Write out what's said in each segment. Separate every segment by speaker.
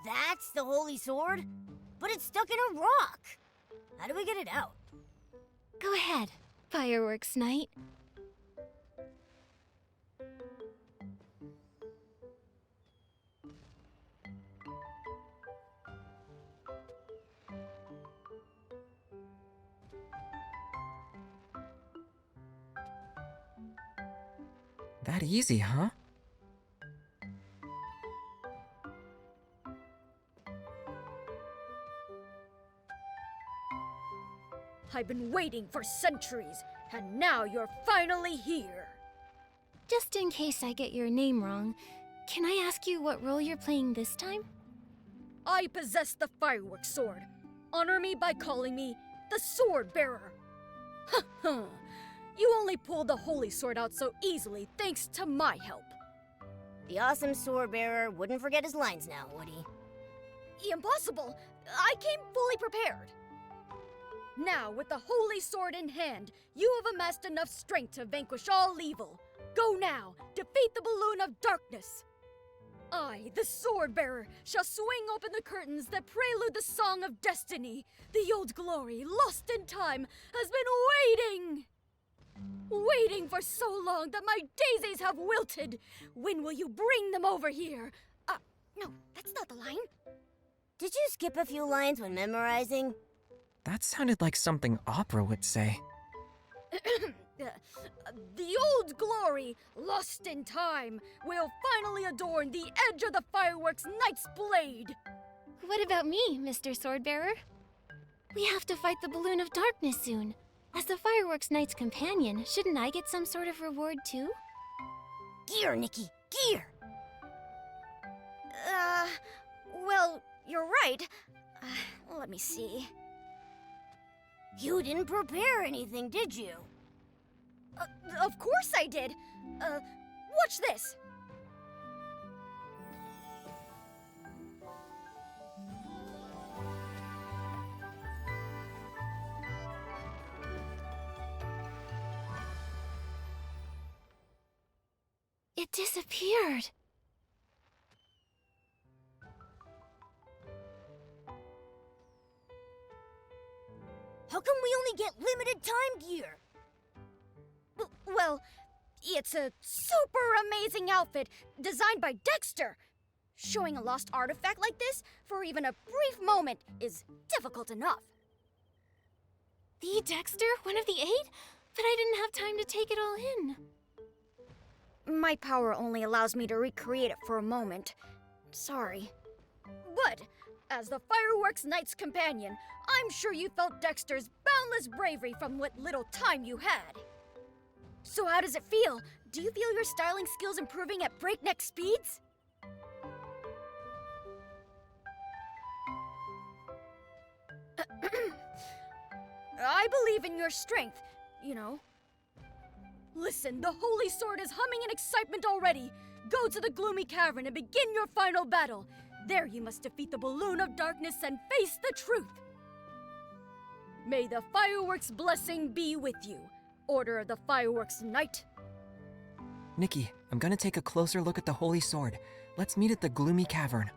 Speaker 1: That's the holy sword? But it's stuck in a rock. How do we get it out?
Speaker 2: Go ahead, Fireworks Knight.
Speaker 3: That easy, huh?
Speaker 4: I've been waiting for centuries, and now you're finally here.
Speaker 2: Just in case I get your name wrong, can I ask you what role you're playing this time?
Speaker 4: I possess the fireworks sword. Honor me by calling me the Sword Bearer. Ha! You only pulled the holy sword out so easily thanks to my help.
Speaker 1: The awesome sword bearer wouldn't forget his lines now, would he?
Speaker 4: Impossible! I came fully prepared. Now, with the holy sword in hand, you have amassed enough strength to vanquish all evil. Go now, defeat the balloon of darkness. I, the sword bearer, shall swing open the curtains that prelude the song of destiny. The old glory, lost in time, has been waiting for so long that my daisies have wilted. When will you bring them over here? No, that's not the line.
Speaker 1: Did you skip a few lines when memorizing?
Speaker 3: That sounded like something Opera would say.
Speaker 4: The old glory, lost in time, will finally adorn the edge of the fireworks knight's blade.
Speaker 2: What about me, Mr. Swordbearer? We have to fight the Balloon of Darkness soon. As the Fireworks Knight's companion, shouldn't I get some sort of reward too?
Speaker 1: Gear, Nikki, gear!
Speaker 4: Well, you're right. Let me see.
Speaker 1: You didn't prepare anything, did you?
Speaker 4: Of course I did. Watch this.
Speaker 2: It disappeared.
Speaker 1: How come we only get limited time gear?
Speaker 4: Well, it's a super amazing outfit designed by Dexter. Showing a lost artifact like this for even a brief moment is difficult enough.
Speaker 2: The Dexter? One of the 8? But I didn't have time to take it all in.
Speaker 4: My power only allows me to recreate it for a moment. Sorry. But, as the Fireworks Knight's companion, I'm sure you felt Dexter's boundless bravery from what little time you had. So how does it feel? Do you feel your styling skills improving at breakneck speeds? I believe in your strength, you know. Listen, the Holy Sword is humming in excitement already. Go to the Gloomy Cavern and begin your final battle. There you must defeat the Balloon of Darkness and face the truth. May the fireworks blessing be with you. Order of the Fireworks Knight.
Speaker 3: Nikki, I'm gonna take a closer look at the Holy Sword. Let's meet at the Gloomy Cavern.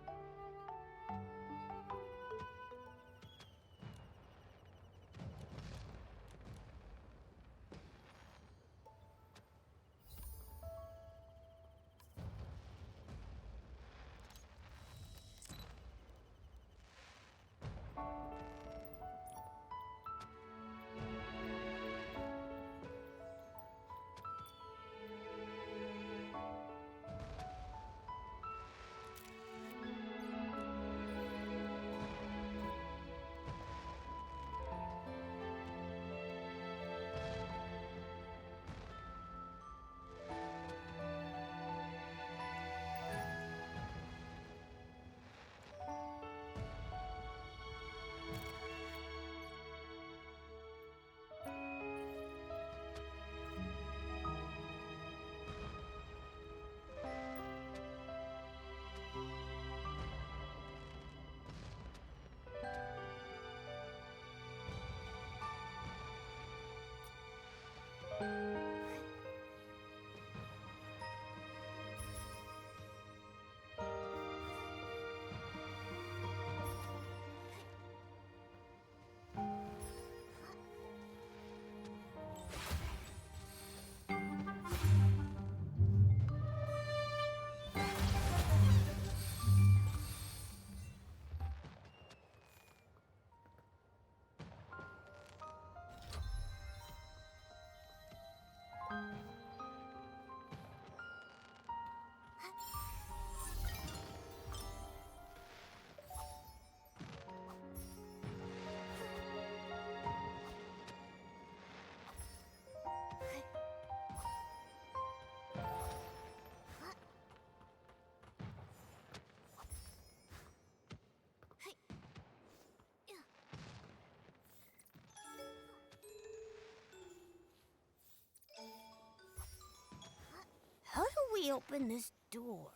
Speaker 1: me open this door.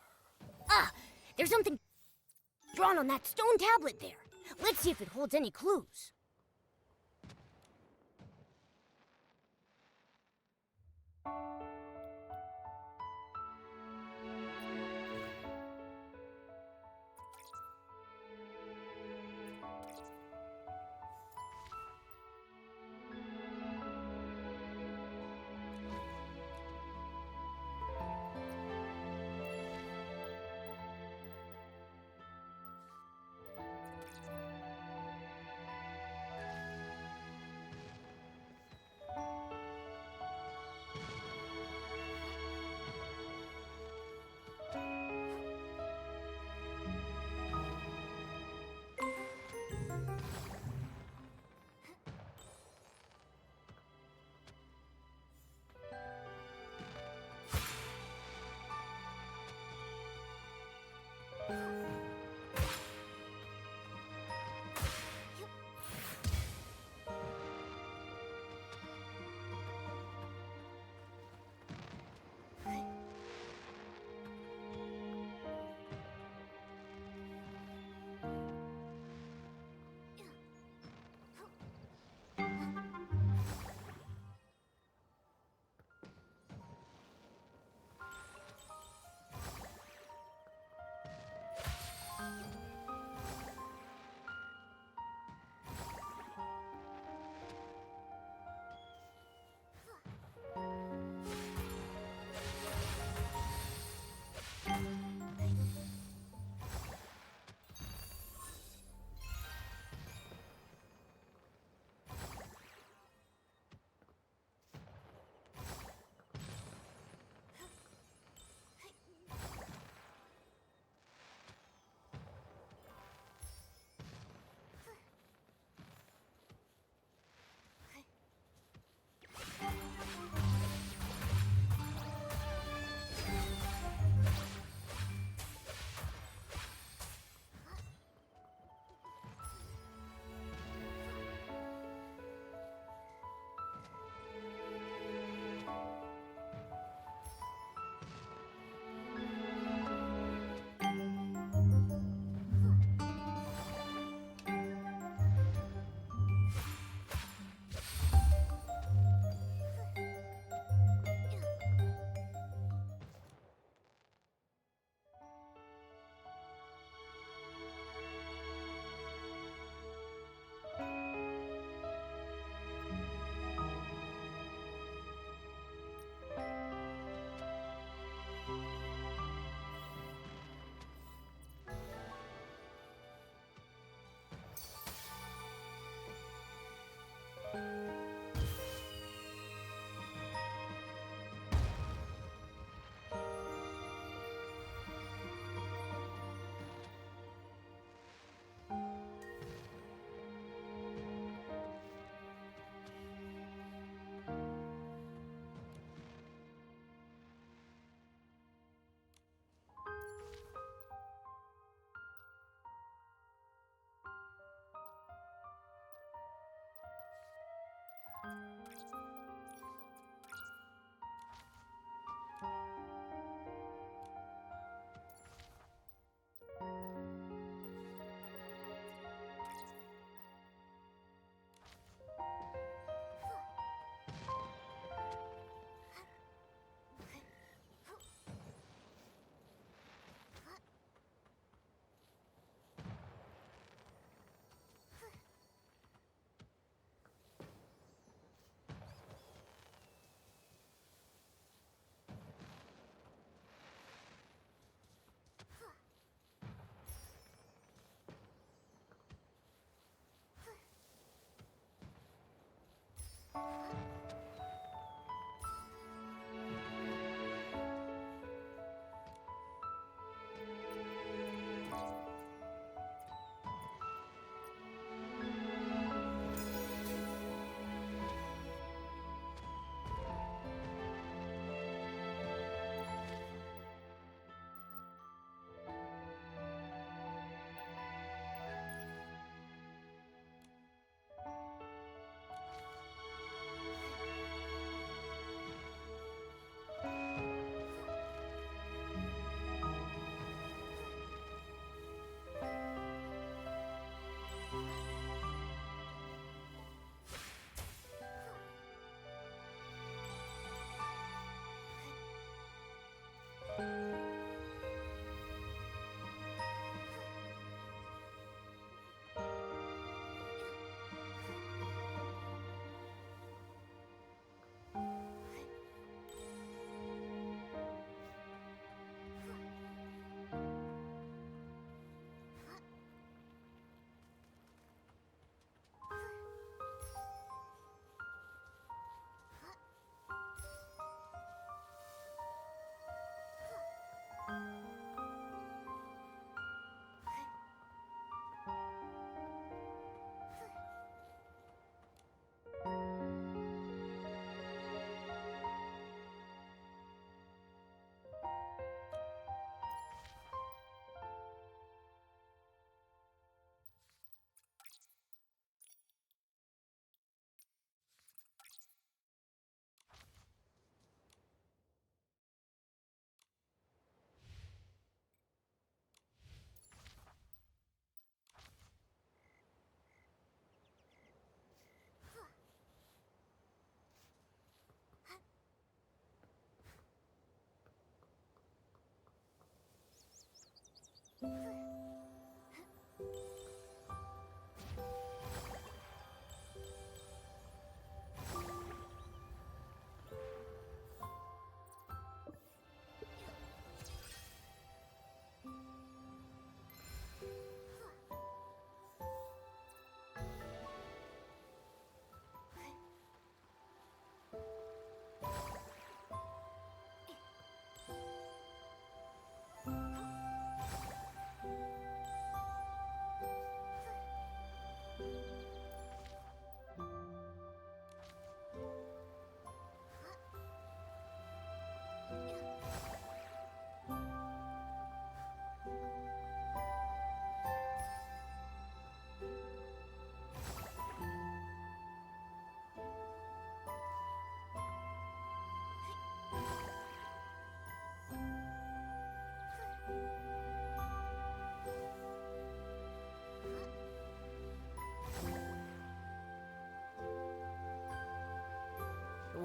Speaker 1: Ah! There's something drawn on that stone tablet there. Let's see if it holds any clues.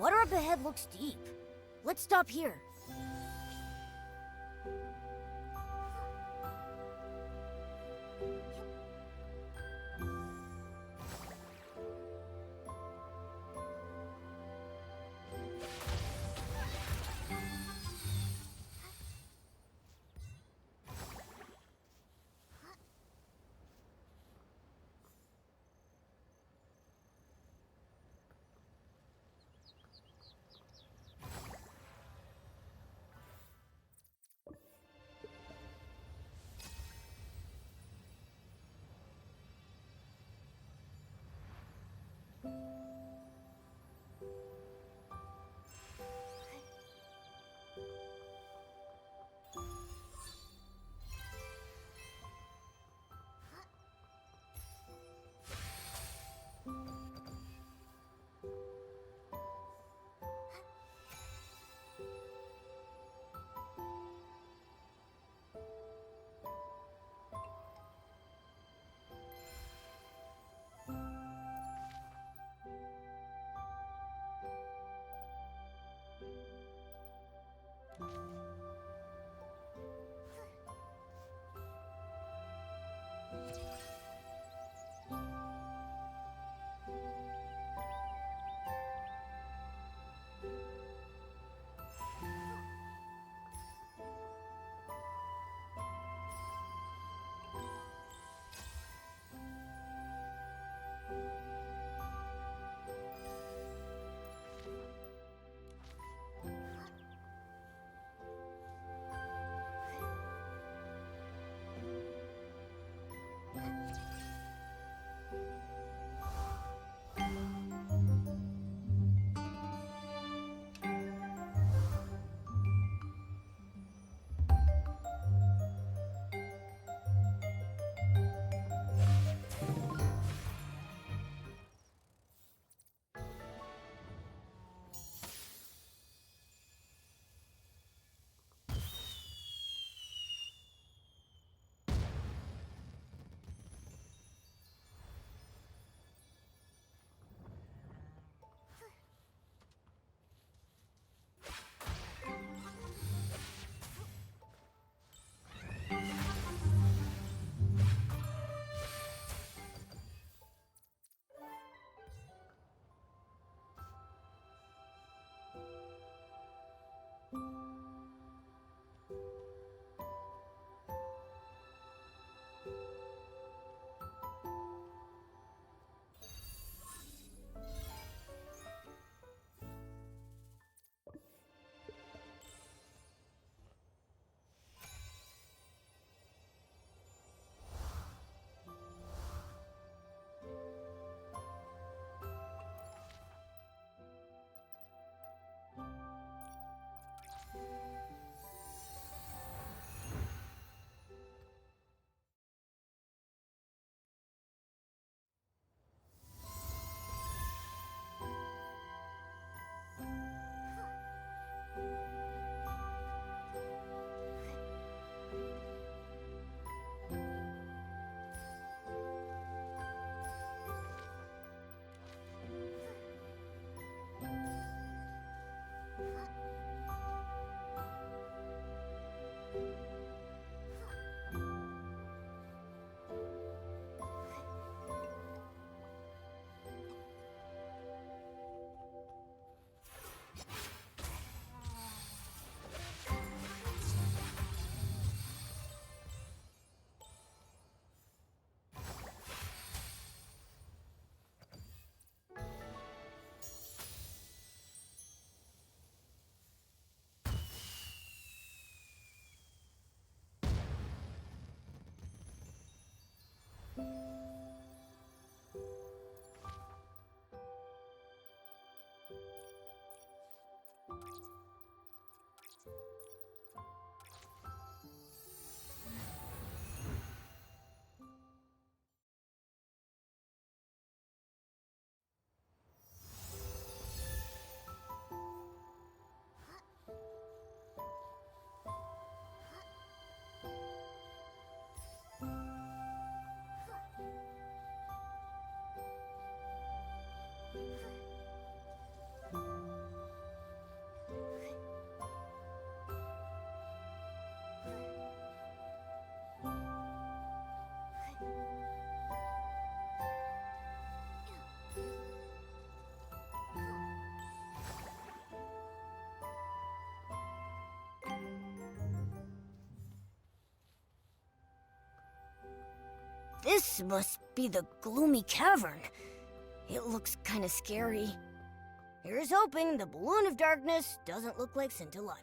Speaker 1: water up ahead looks deep. Let's stop here. This must be the gloomy cavern. It looks kinda scary. Here's hoping the Balloon of Darkness doesn't look like Scintillata.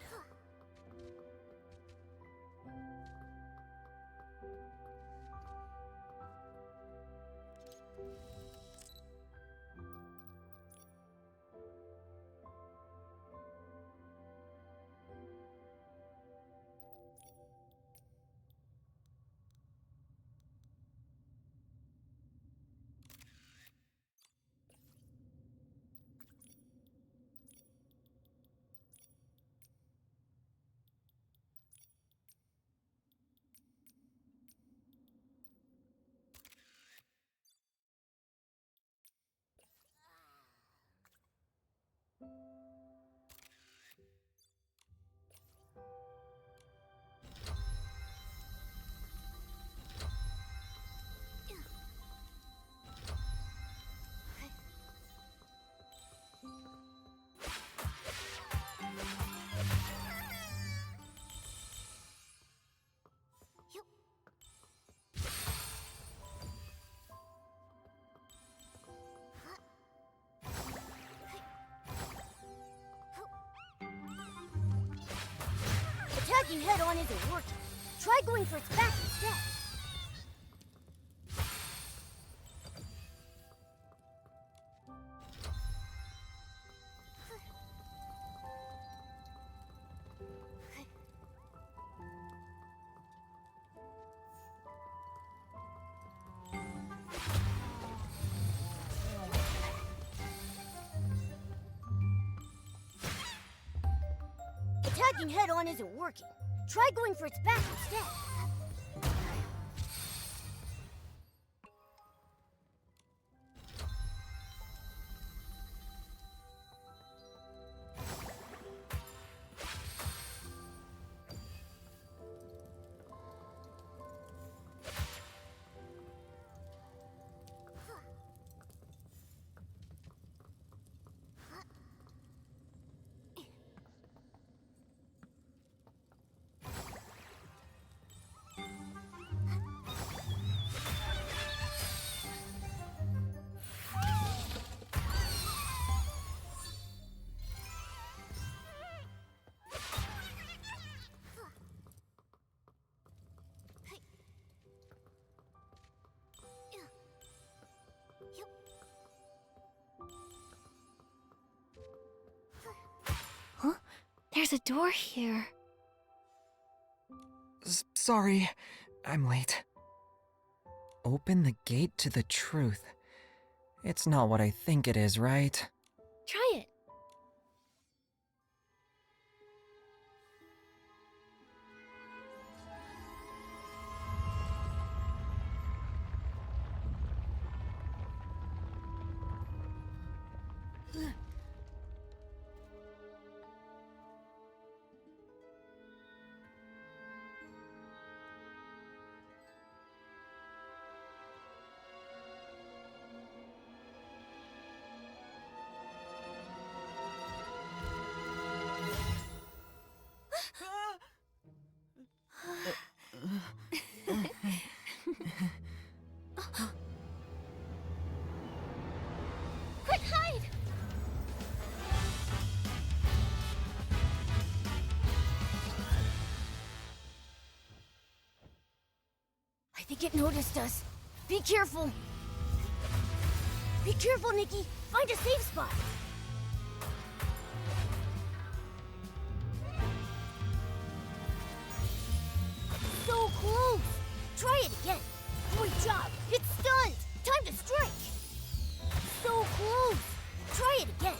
Speaker 1: Attacking head-on isn't working. Try going for its back instead. Attacking head-on isn't working. Try going for its back instead.
Speaker 2: There's a door here.
Speaker 3: Sorry, I'm late. Open the gate to the truth. It's not what I think it is, right?
Speaker 2: Try it. Quick, hide!
Speaker 1: I think it noticed us. Be careful. Be careful, Nikki. Find a safe spot. So close. Try it again. Great job. It's stunned. Time to strike. So close. Try it again.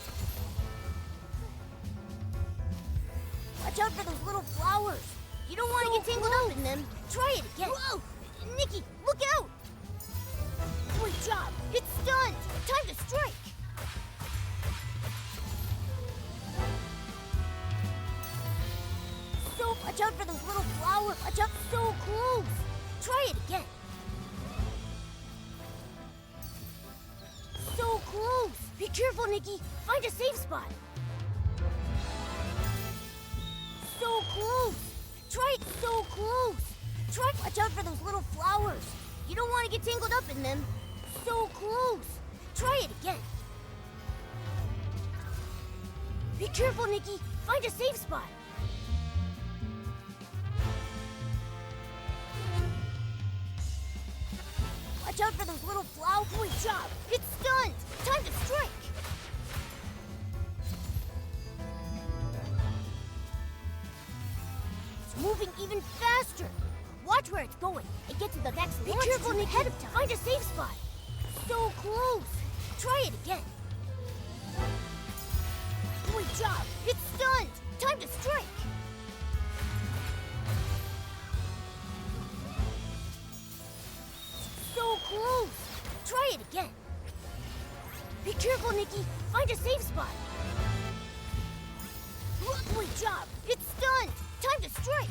Speaker 1: Watch out for those little flowers. You don't want to get tangled up in them. Try it again. Whoa! Nikki, look out! Great job. It's stunned. Time to strike. So watch out for those little flowers. Watch out. So close. Try it again. So close. Be careful, Nikki. Find a safe spot. So close. Try it. So close. Try. Watch out for those little flowers. You don't want to get get tangled up in them. So close. Try it again. Be careful, Nikki. Find a safe spot. Watch out for those little flowers. Great job. It's stunned. Time to strike. It's moving even faster. Watch where it's going and get to the next launch. Be careful, Nikki. Ahead of time. Find a safe spot. So close. Try it again. Great job. It's stunned. Time to strike. So close. Try it again. Be careful, Nikki. Find a safe spot. Great job. It's stunned. Time to strike.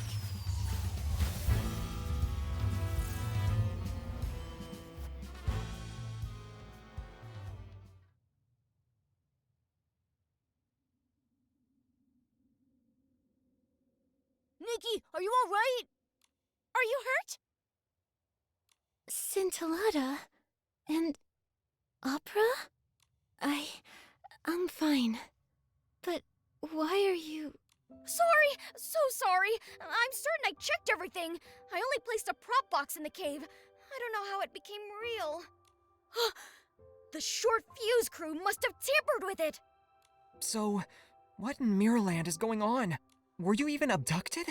Speaker 1: Nikki, are you all right?
Speaker 2: Are you hurt? Scintillata and opera? I'm fine. But why are you...
Speaker 4: Sorry, so sorry. I'm certain I checked everything. I only placed a prop box in the cave. I don't know how it became real. The short fuse crew must have tampered with it.
Speaker 3: So, what in Mirrorland is going on? Were you even abducted?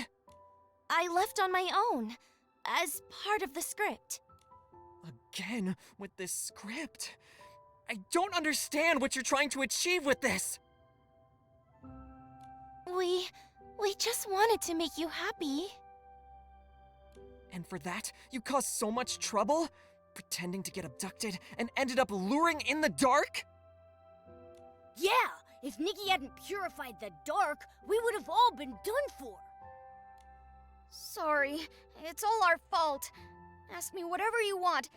Speaker 2: I left on my own, as part of the script.
Speaker 3: Again, with this script. I don't understand what you're trying to achieve with this.
Speaker 2: We just wanted to make you happy.
Speaker 3: And for that, you caused so much trouble? Pretending to get abducted and ended up luring in the dark?
Speaker 1: Yeah, if Nikki hadn't purified the dark, we would have all been done for.
Speaker 4: Sorry, it's all our fault. Ask me whatever you want.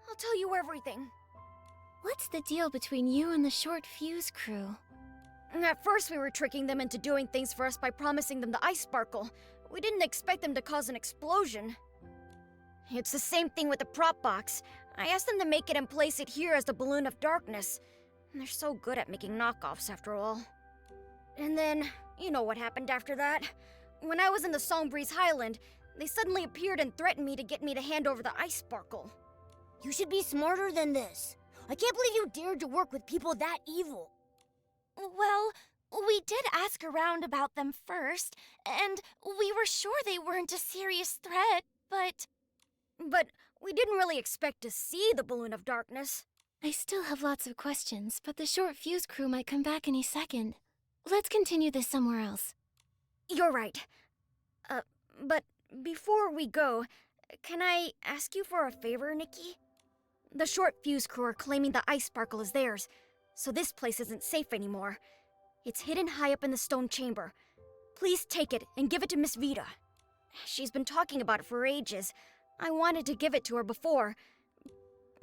Speaker 4: I'll tell you everything.
Speaker 2: What's the deal between you and the short fuse crew?
Speaker 4: At first, we were tricking them into doing things for us by promising them the ice sparkle. We didn't expect them to cause an explosion. It's the same thing with the prop box. I asked them to make it and place it here as the balloon of darkness. And they're so good at making knockoffs, after all. And then, you know what happened after that. When I was in the Songbreeze Highland, they suddenly appeared and threatened me to get me to hand over the ice sparkle.
Speaker 1: You should be smarter than this. I can't believe you dared to work with people that evil.
Speaker 2: Well, we did ask around about them first, and we were sure they weren't a serious threat, but...
Speaker 4: But we didn't really expect to see the balloon of darkness.
Speaker 2: I still have lots of questions, but the short fuse crew might come back any second. Let's continue this somewhere else.
Speaker 4: You're right. But before we go, can I ask you for a favor, Nikki? The short fuse crew are claiming the ice sparkle is theirs, so this place isn't safe anymore. It's hidden high up in the stone chamber. Please take it and give it to Miss Vita. She's been talking about it for ages. I wanted to give it to her before.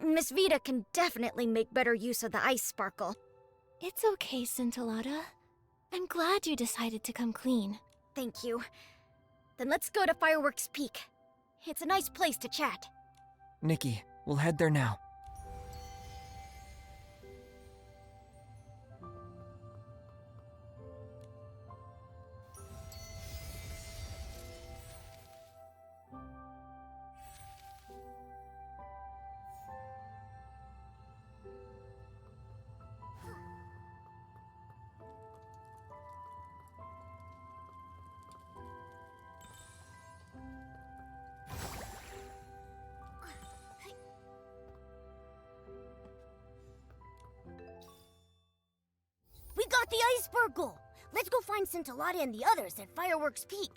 Speaker 4: Miss Vita can definitely make better use of the ice sparkle.
Speaker 2: It's okay, Scintillata. I'm glad you decided to come clean.
Speaker 4: Thank you. Then let's go to Fireworks Peak. It's a nice place to chat.
Speaker 3: Nikki, we'll head there now.
Speaker 1: We got the ice sparkle! Let's go find Scintillata and the others at Fireworks Peak.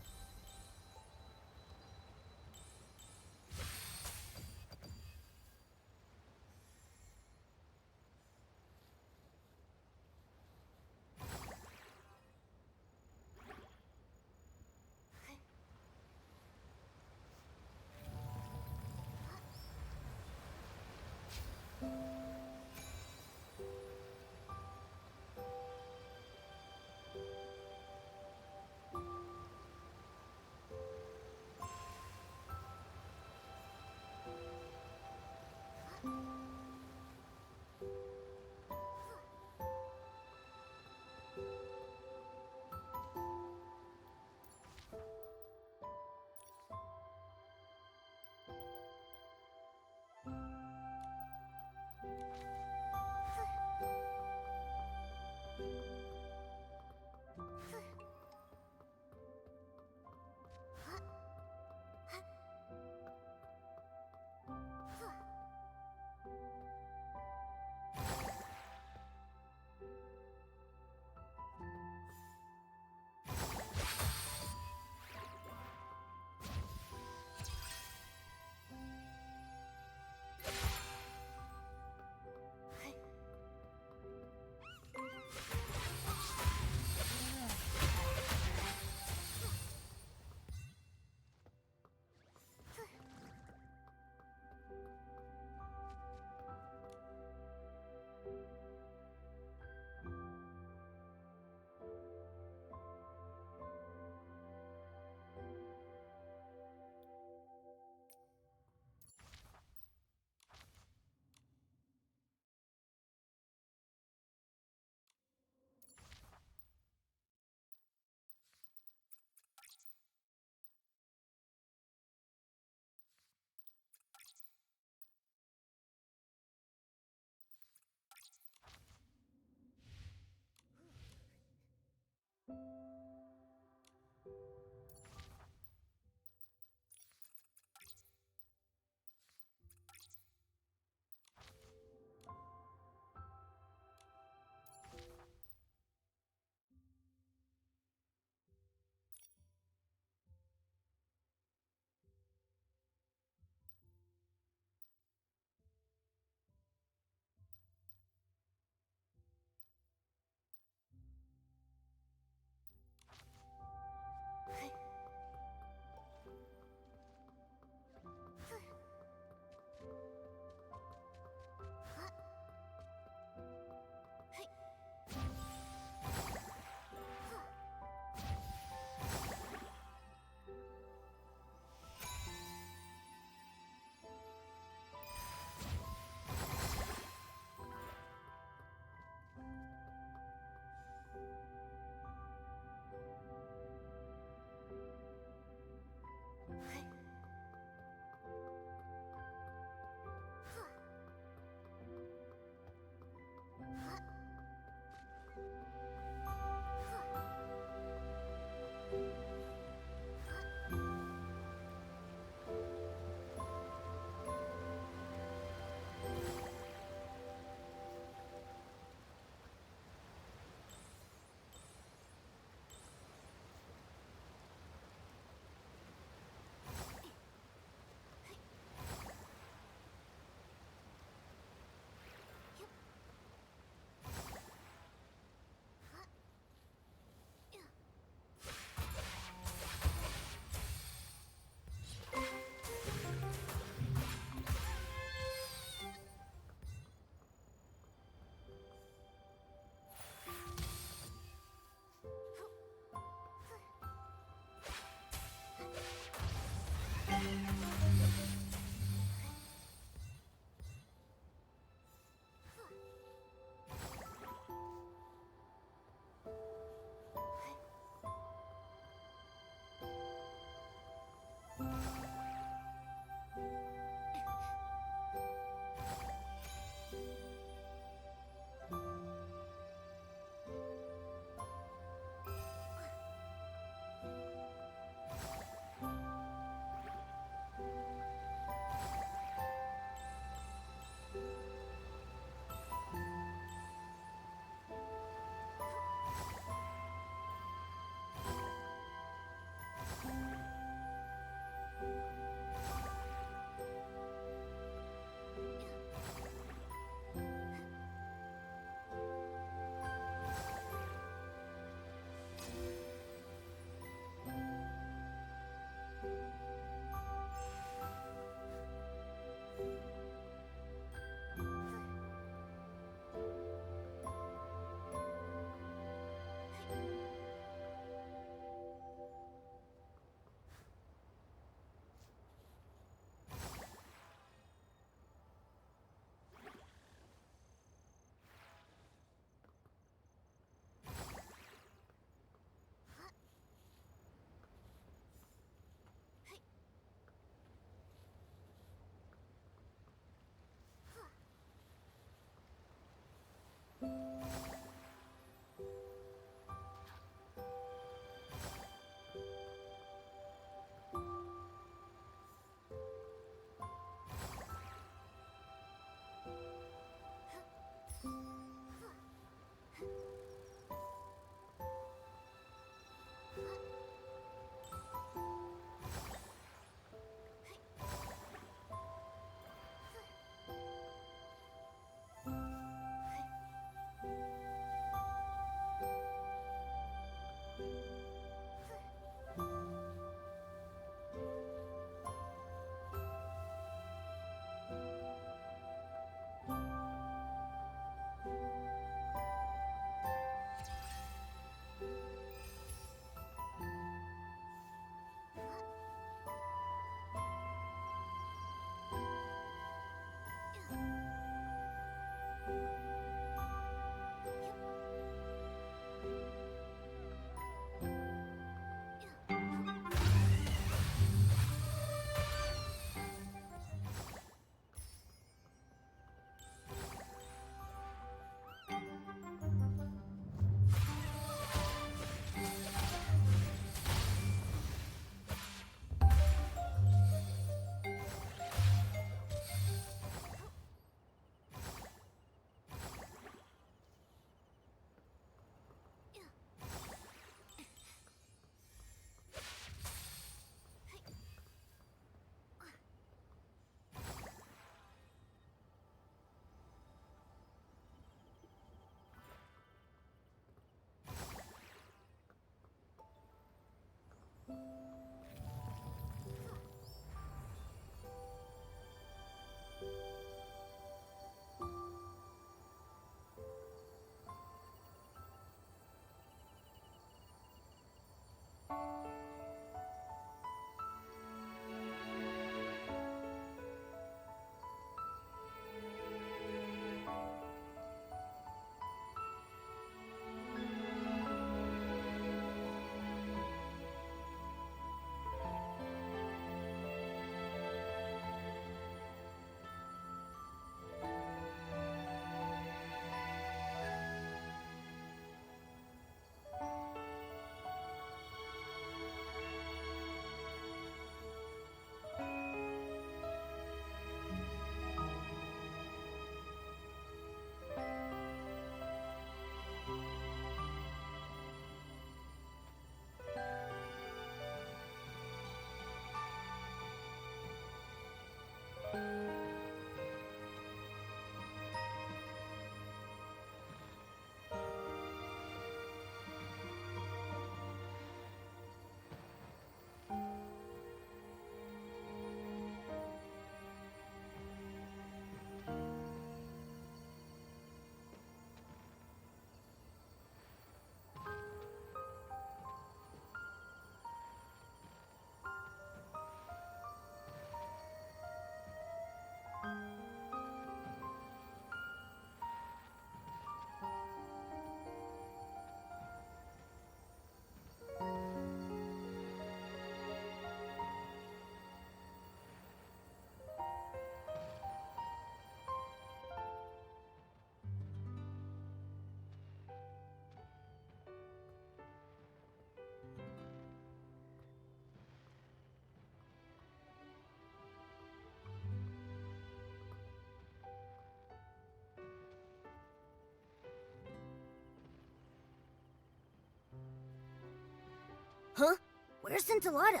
Speaker 1: Huh? Where's Scintillata?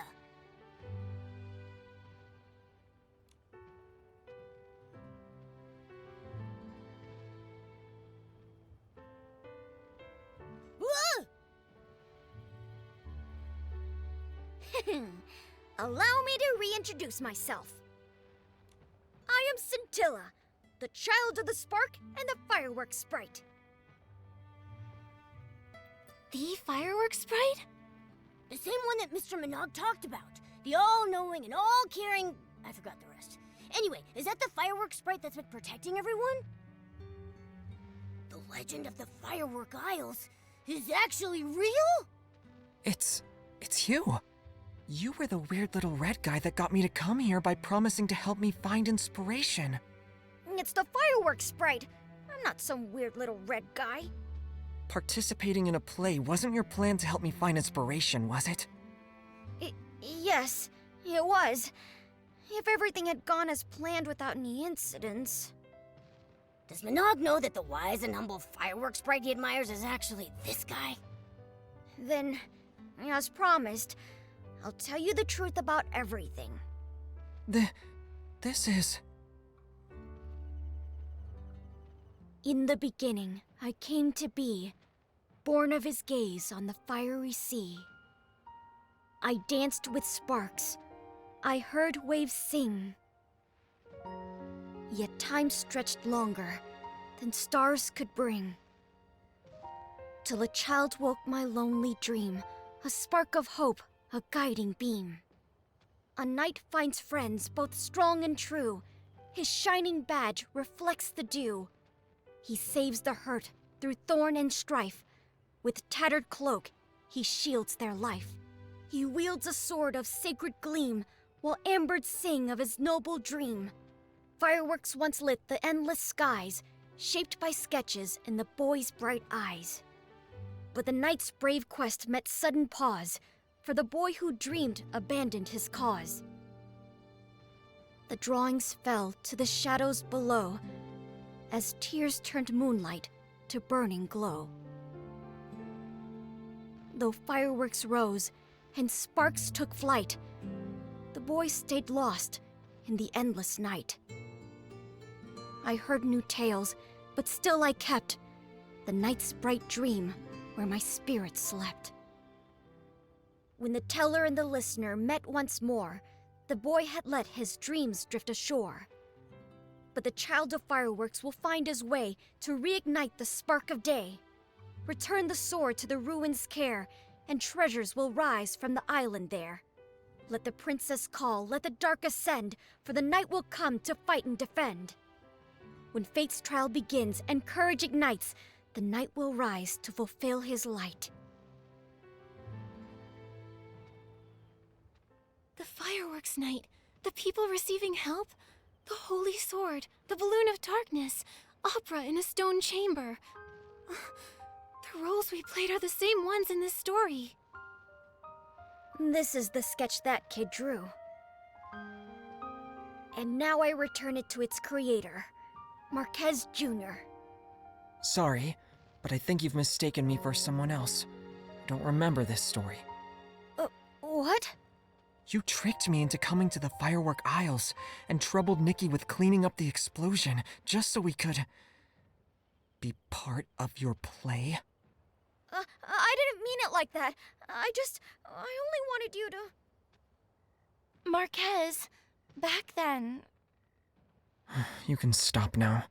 Speaker 1: Whoa!
Speaker 4: Allow me to reintroduce myself. I am Scintilla, the child of the spark and the fireworks sprite.
Speaker 2: The fireworks sprite?
Speaker 1: The same one that Mr. Minogue talked about. The all-knowing and all-caring... I forgot the rest. Anyway, is that the fireworks sprite that's been protecting everyone? The legend of the Firework Isles is actually real?
Speaker 3: It's you. You were the weird little red guy that got me to come here by promising to help me find inspiration.
Speaker 4: It's the fireworks sprite. I'm not some weird little red guy.
Speaker 3: Participating in a play wasn't your plan to help me find inspiration, was it?
Speaker 4: Yes, it was. If everything had gone as planned without any incidents.
Speaker 1: Does Minogue know that the wise and humble fireworks sprite he admires is actually this guy?
Speaker 4: Then, as promised, I'll tell you the truth about everything.
Speaker 3: This is...
Speaker 4: In the beginning, I came to be, born of his gaze on the fiery sea. I danced with sparks. I heard waves sing. Yet time stretched longer than stars could bring. Till a child woke my lonely dream, a spark of hope, a guiding beam. A knight finds friends both strong and true. His shining badge reflects the dew. He saves the hurt through thorn and strife. With tattered cloak, he shields their life. He wields a sword of sacred gleam, while ambers sing of his noble dream. Fireworks once lit the endless skies, shaped by sketches in the boy's bright eyes. But the knight's brave quest met sudden pause, for the boy who dreamed abandoned his cause. The drawings fell to the shadows below, as tears turned moonlight to burning glow. Though fireworks rose and sparks took flight, the boy stayed lost in the endless night. I heard new tales, but still I kept the night's bright dream where my spirit slept. When the teller and the listener met once more, the boy had let his dreams drift ashore. But the child of fireworks will find his way to reignite the spark of day. Return the sword to the ruin's care, and treasures will rise from the island there. Let the princess call, let the dark ascend, for the night will come to fight and defend. When fate's trial begins and courage ignites, the night will rise to fulfill his light.
Speaker 2: The fireworks night, the people receiving help, the holy sword, the balloon of darkness, opera in a stone chamber. The roles we played are the same ones in this story.
Speaker 4: This is the sketch that kid drew. And now I return it to its creator, Marquez Jr.
Speaker 3: Sorry, but I think you've mistaken me for someone else. I don't remember this story.
Speaker 4: What?
Speaker 3: You tricked me into coming to the firework aisles and troubled Nikki with cleaning up the explosion just so we could be part of your play?
Speaker 4: I didn't mean it like that. I only wanted you to...
Speaker 2: Marquez, back then.
Speaker 3: You can stop now.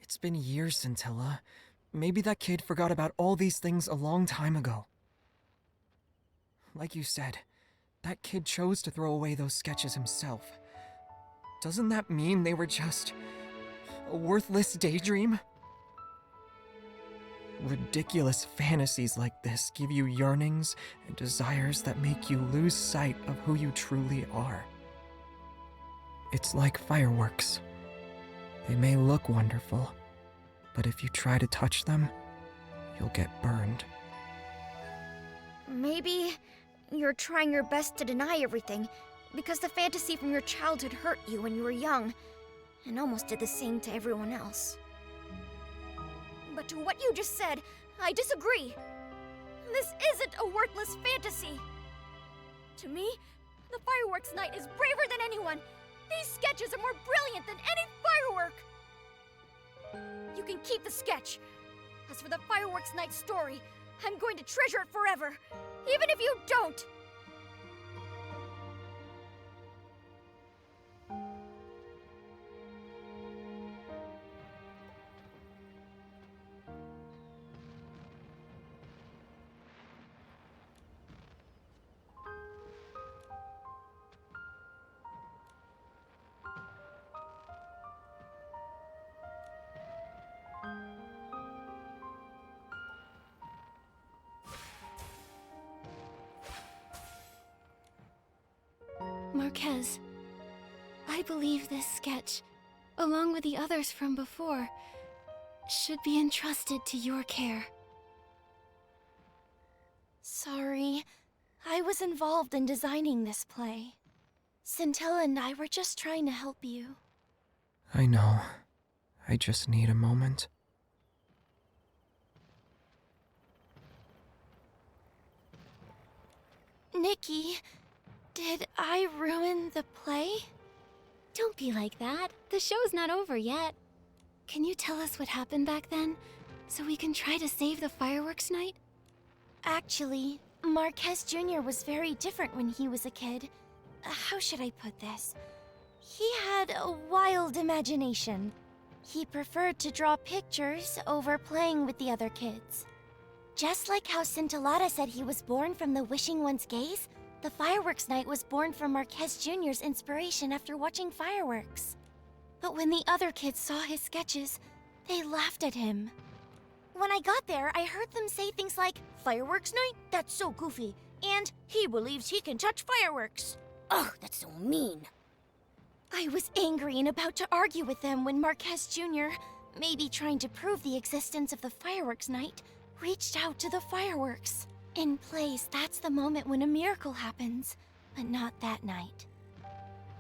Speaker 3: It's been years, Scintilla. Maybe that kid forgot about all these things a long time ago. Like you said, that kid chose to throw away those sketches himself. Doesn't that mean they were just a worthless daydream? Ridiculous fantasies like this give you yearnings and desires that make you lose sight of who you truly are. It's like fireworks. They may look wonderful, but if you try to touch them, you'll get burned.
Speaker 4: Maybe you're trying your best to deny everything because the fantasy from your childhood hurt you when you were young and almost did the same to everyone else. But to what you just said, I disagree. This isn't a worthless fantasy. To me, the fireworks night is braver than anyone. These sketches are more brilliant than any firework. You can keep the sketch. As for the fireworks night story, I'm going to treasure it forever, even if you don't.
Speaker 2: Marquez, I believe this sketch, along with the others from before, should be entrusted to your care. Sorry, I was involved in designing this play. Scintilla and I were just trying to help you.
Speaker 3: I know. I just need a moment.
Speaker 2: Nikki, did I ruin the play? Don't be like that. The show's not over yet. Can you tell us what happened back then, so we can try to save the fireworks night? Actually, Marquez Jr. was very different when he was a kid. How should I put this? He had a wild imagination. He preferred to draw pictures over playing with the other kids. Just like how Scintillata said he was born from the Wishing One's gaze, the fireworks night was born from Marquez Jr.'s inspiration after watching fireworks. But when the other kids saw his sketches, they laughed at him. When I got there, I heard them say things like, "Fireworks night? That's so goofy," and "He believes he can touch fireworks."
Speaker 1: Ugh, that's so mean.
Speaker 2: I was angry and about to argue with them when Marquez Jr., maybe trying to prove the existence of the fireworks night, reached out to the fireworks. In plays, that's the moment when a miracle happens, but not that night.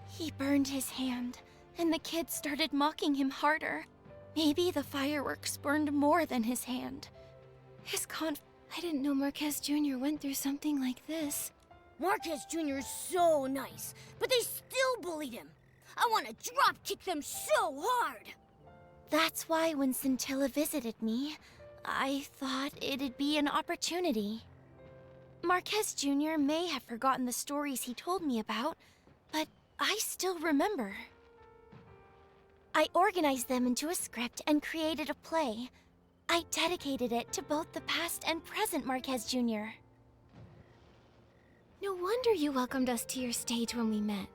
Speaker 2: He burned his hand, and the kids started mocking him harder. Maybe the fireworks burned more than his hand. I didn't know Marquez Jr. went through something like this.
Speaker 1: Marquez Jr. is so nice, but they still bullied him. I want to drop kick them so hard.
Speaker 2: That's why when Scintilla visited me, I thought it'd be an opportunity. Marquez Jr. may have forgotten the stories he told me about, but I still remember. I organized them into a script and created a play. I dedicated it to both the past and present Marquez Jr. No wonder you welcomed us to your stage when we met.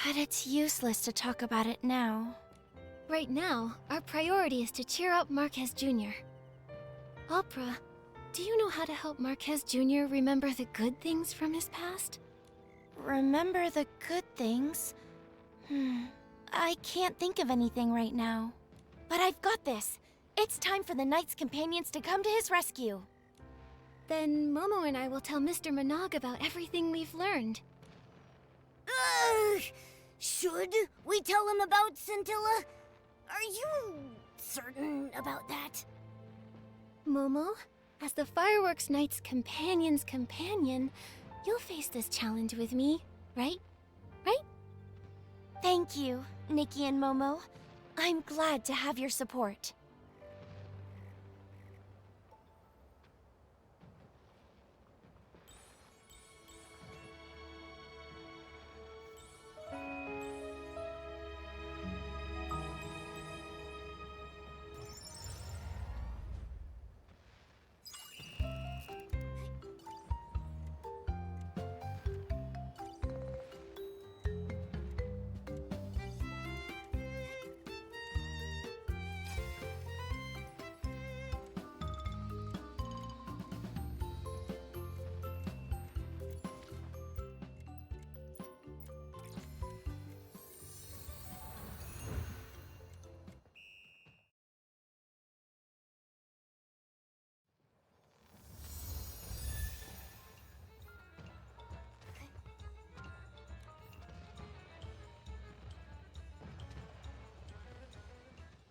Speaker 2: But it's useless to talk about it now. Right now, our priority is to cheer up Marquez Jr. Opera, do you know how to help Marquez Jr. remember the good things from his past? Remember the good things? I can't think of anything right now. But I've got this. It's time for the Knight's companions to come to his rescue. Then Momo and I will tell Mr. Minogue about everything we've learned.
Speaker 1: Should we tell him about Scintilla? Are you certain about that?
Speaker 2: Momo, as the Fireworks Knight's companion's companion, you'll face this challenge with me, right? Right? Thank you, Nikki and Momo. I'm glad to have your support.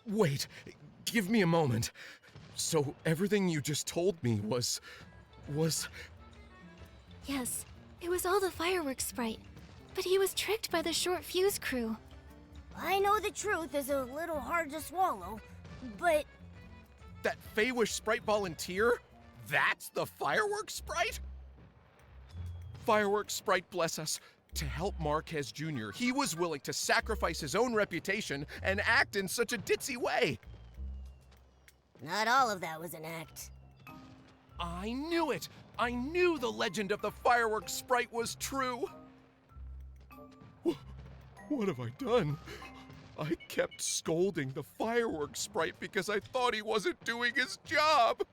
Speaker 5: Wait, give me a moment. So everything you just told me was...
Speaker 2: Yes, it was all the Fireworks Sprite. But he was tricked by the Short Fuse crew.
Speaker 1: I know the truth is a little hard to swallow, but
Speaker 5: That Feywish Sprite volunteer? That's the Fireworks Sprite? Fireworks Sprite, bless us. To help Marquez Jr., he was willing to sacrifice his own reputation and act in such a ditzy way.
Speaker 1: not all of that was an act.
Speaker 5: I knew it! I knew the legend of the Fireworks Sprite was true! What have I done? I kept scolding the Fireworks Sprite because I thought he wasn't doing his job!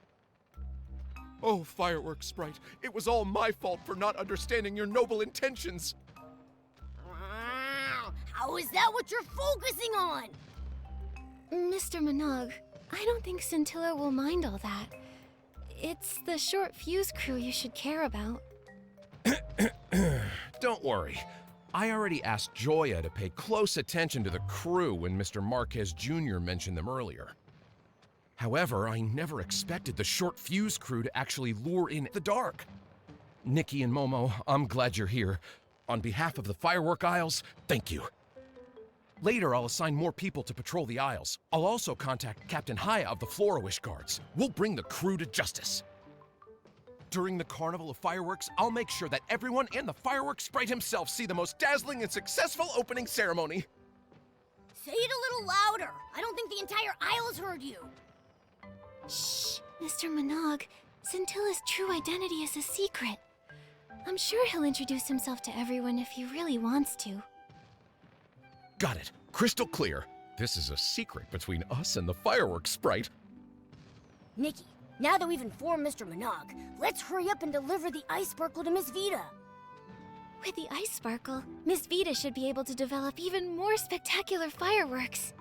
Speaker 5: Oh, Fireworks Sprite, it was all my fault for not understanding your noble intentions!
Speaker 1: How is that what you're focusing on?
Speaker 2: Mr. Minogue, I don't think Scintilla will mind all that. It's the Short Fuse crew you should care about.
Speaker 5: Don't worry. I already asked Joya to pay close attention to the crew when Mr. Marquez Jr. mentioned them earlier. However, I never expected the Short Fuse crew to actually lure in the dark. Nikki and Momo, I'm glad you're here. On behalf of the Firework Isles, thank you. Later, I'll assign more people to patrol the Isles. I'll also contact Captain Haya of the Flora-Wish Guards. We'll bring the crew to justice. During the Carnival of Fireworks, I'll make sure that everyone and the Fireworks Sprite himself see the most dazzling and successful opening ceremony.
Speaker 1: Say it a little louder. I don't think the entire Isles heard you.
Speaker 2: Shh, Mr. Minogue. Scintilla's true identity is a secret. I'm sure he'll introduce himself to everyone if he really wants to.
Speaker 5: Got it. Crystal clear. This is a secret between us and the Fireworks Sprite.
Speaker 1: Nikki, now that we've informed Mr. Minogue, let's hurry up and deliver the Ice Sparkle to Miss Vita.
Speaker 2: With the Ice Sparkle, Miss Vita should be able to develop even more spectacular fireworks.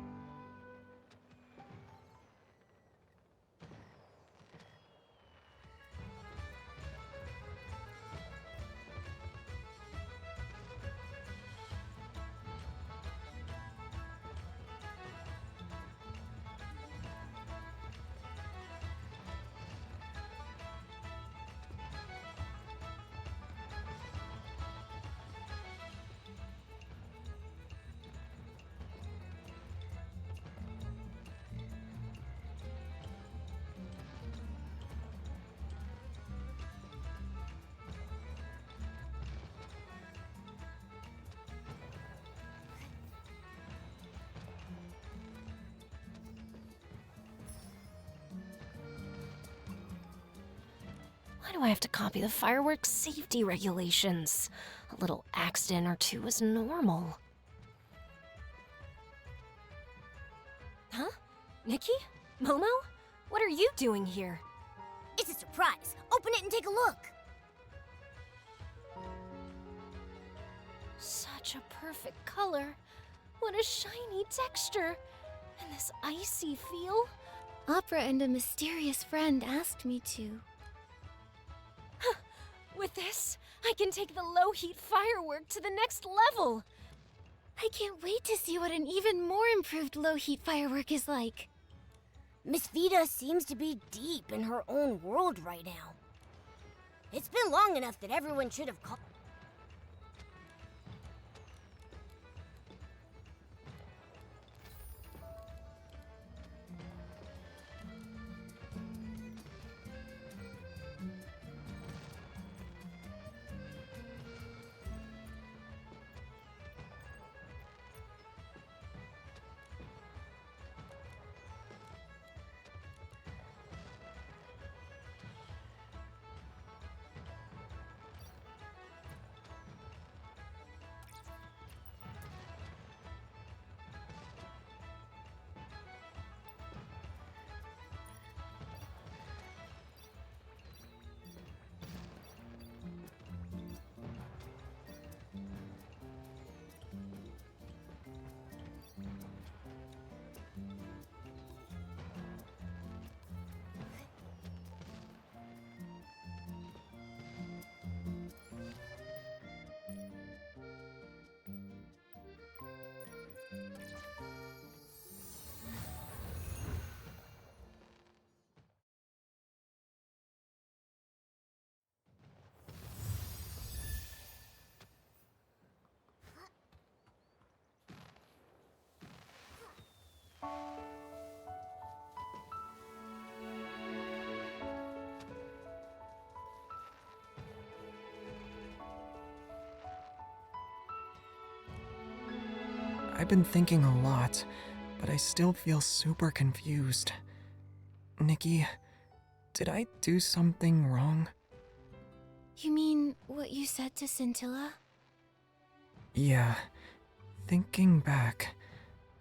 Speaker 6: Why do I have to copy the fireworks safety regulations? A little accident or two is normal. Huh? Nikki? Momo? What are you doing here?
Speaker 1: It's a surprise. Open it and take a look.
Speaker 6: Such a perfect color. What a shiny texture. And this icy feel.
Speaker 2: Opera and a mysterious friend asked me to.
Speaker 6: With this, I can take the low-heat firework to the next level.
Speaker 2: I can't wait to see what an even more improved low-heat firework is like.
Speaker 1: Miss Vida seems to be deep in her own world right now. It's been long enough that everyone should have called.
Speaker 3: I've been thinking a lot, but I still feel super confused. Nikki, did I do something wrong?
Speaker 2: You mean what you said to Scintilla?
Speaker 3: Yeah. Thinking back,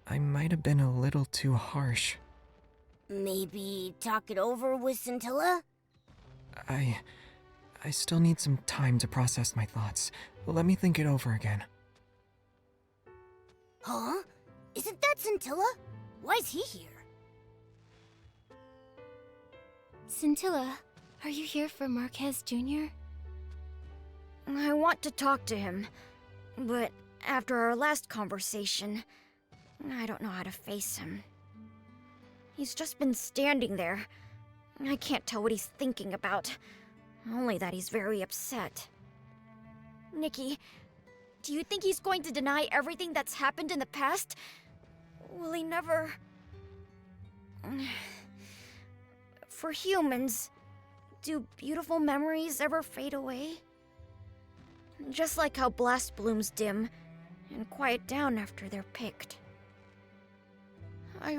Speaker 3: I might have been a little too harsh.
Speaker 1: Maybe talk it over with Scintilla?
Speaker 3: I still need some time to process my thoughts. Let me think it over again.
Speaker 1: Huh? Isn't that Scintilla? Why's he here?
Speaker 2: Scintilla, are you here for Marquez Jr.?
Speaker 4: I want to talk to him, but after our last conversation, I don't know how to face him. He's just been standing there. I can't tell what he's thinking about, only that he's very upset. Nikki, do you think he's going to deny everything that's happened in the past? Will he never... For humans, do beautiful memories ever fade away? Just like how blast blooms dim and quiet down after they're picked. I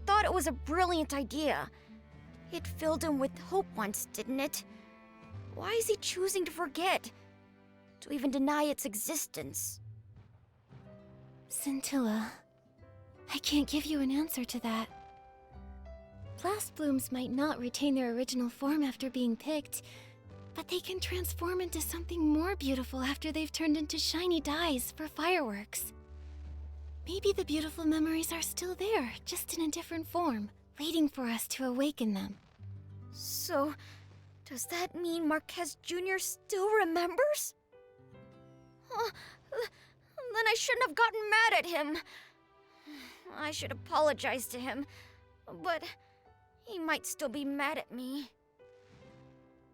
Speaker 4: thought it was a brilliant idea. It filled him with hope once, didn't it? Why is he choosing to forget? To even deny its existence?
Speaker 2: Scintilla, I can't give you an answer to that. Blast blooms might not retain their original form after being picked, but they can transform into something more beautiful after they've turned into shiny dyes for fireworks. Maybe the beautiful memories are still there, just in a different form, waiting for us to awaken them.
Speaker 4: So, does that mean Marquez Jr. still remembers? Then I shouldn't have gotten mad at him. I should apologize to him, but he might still be mad at me.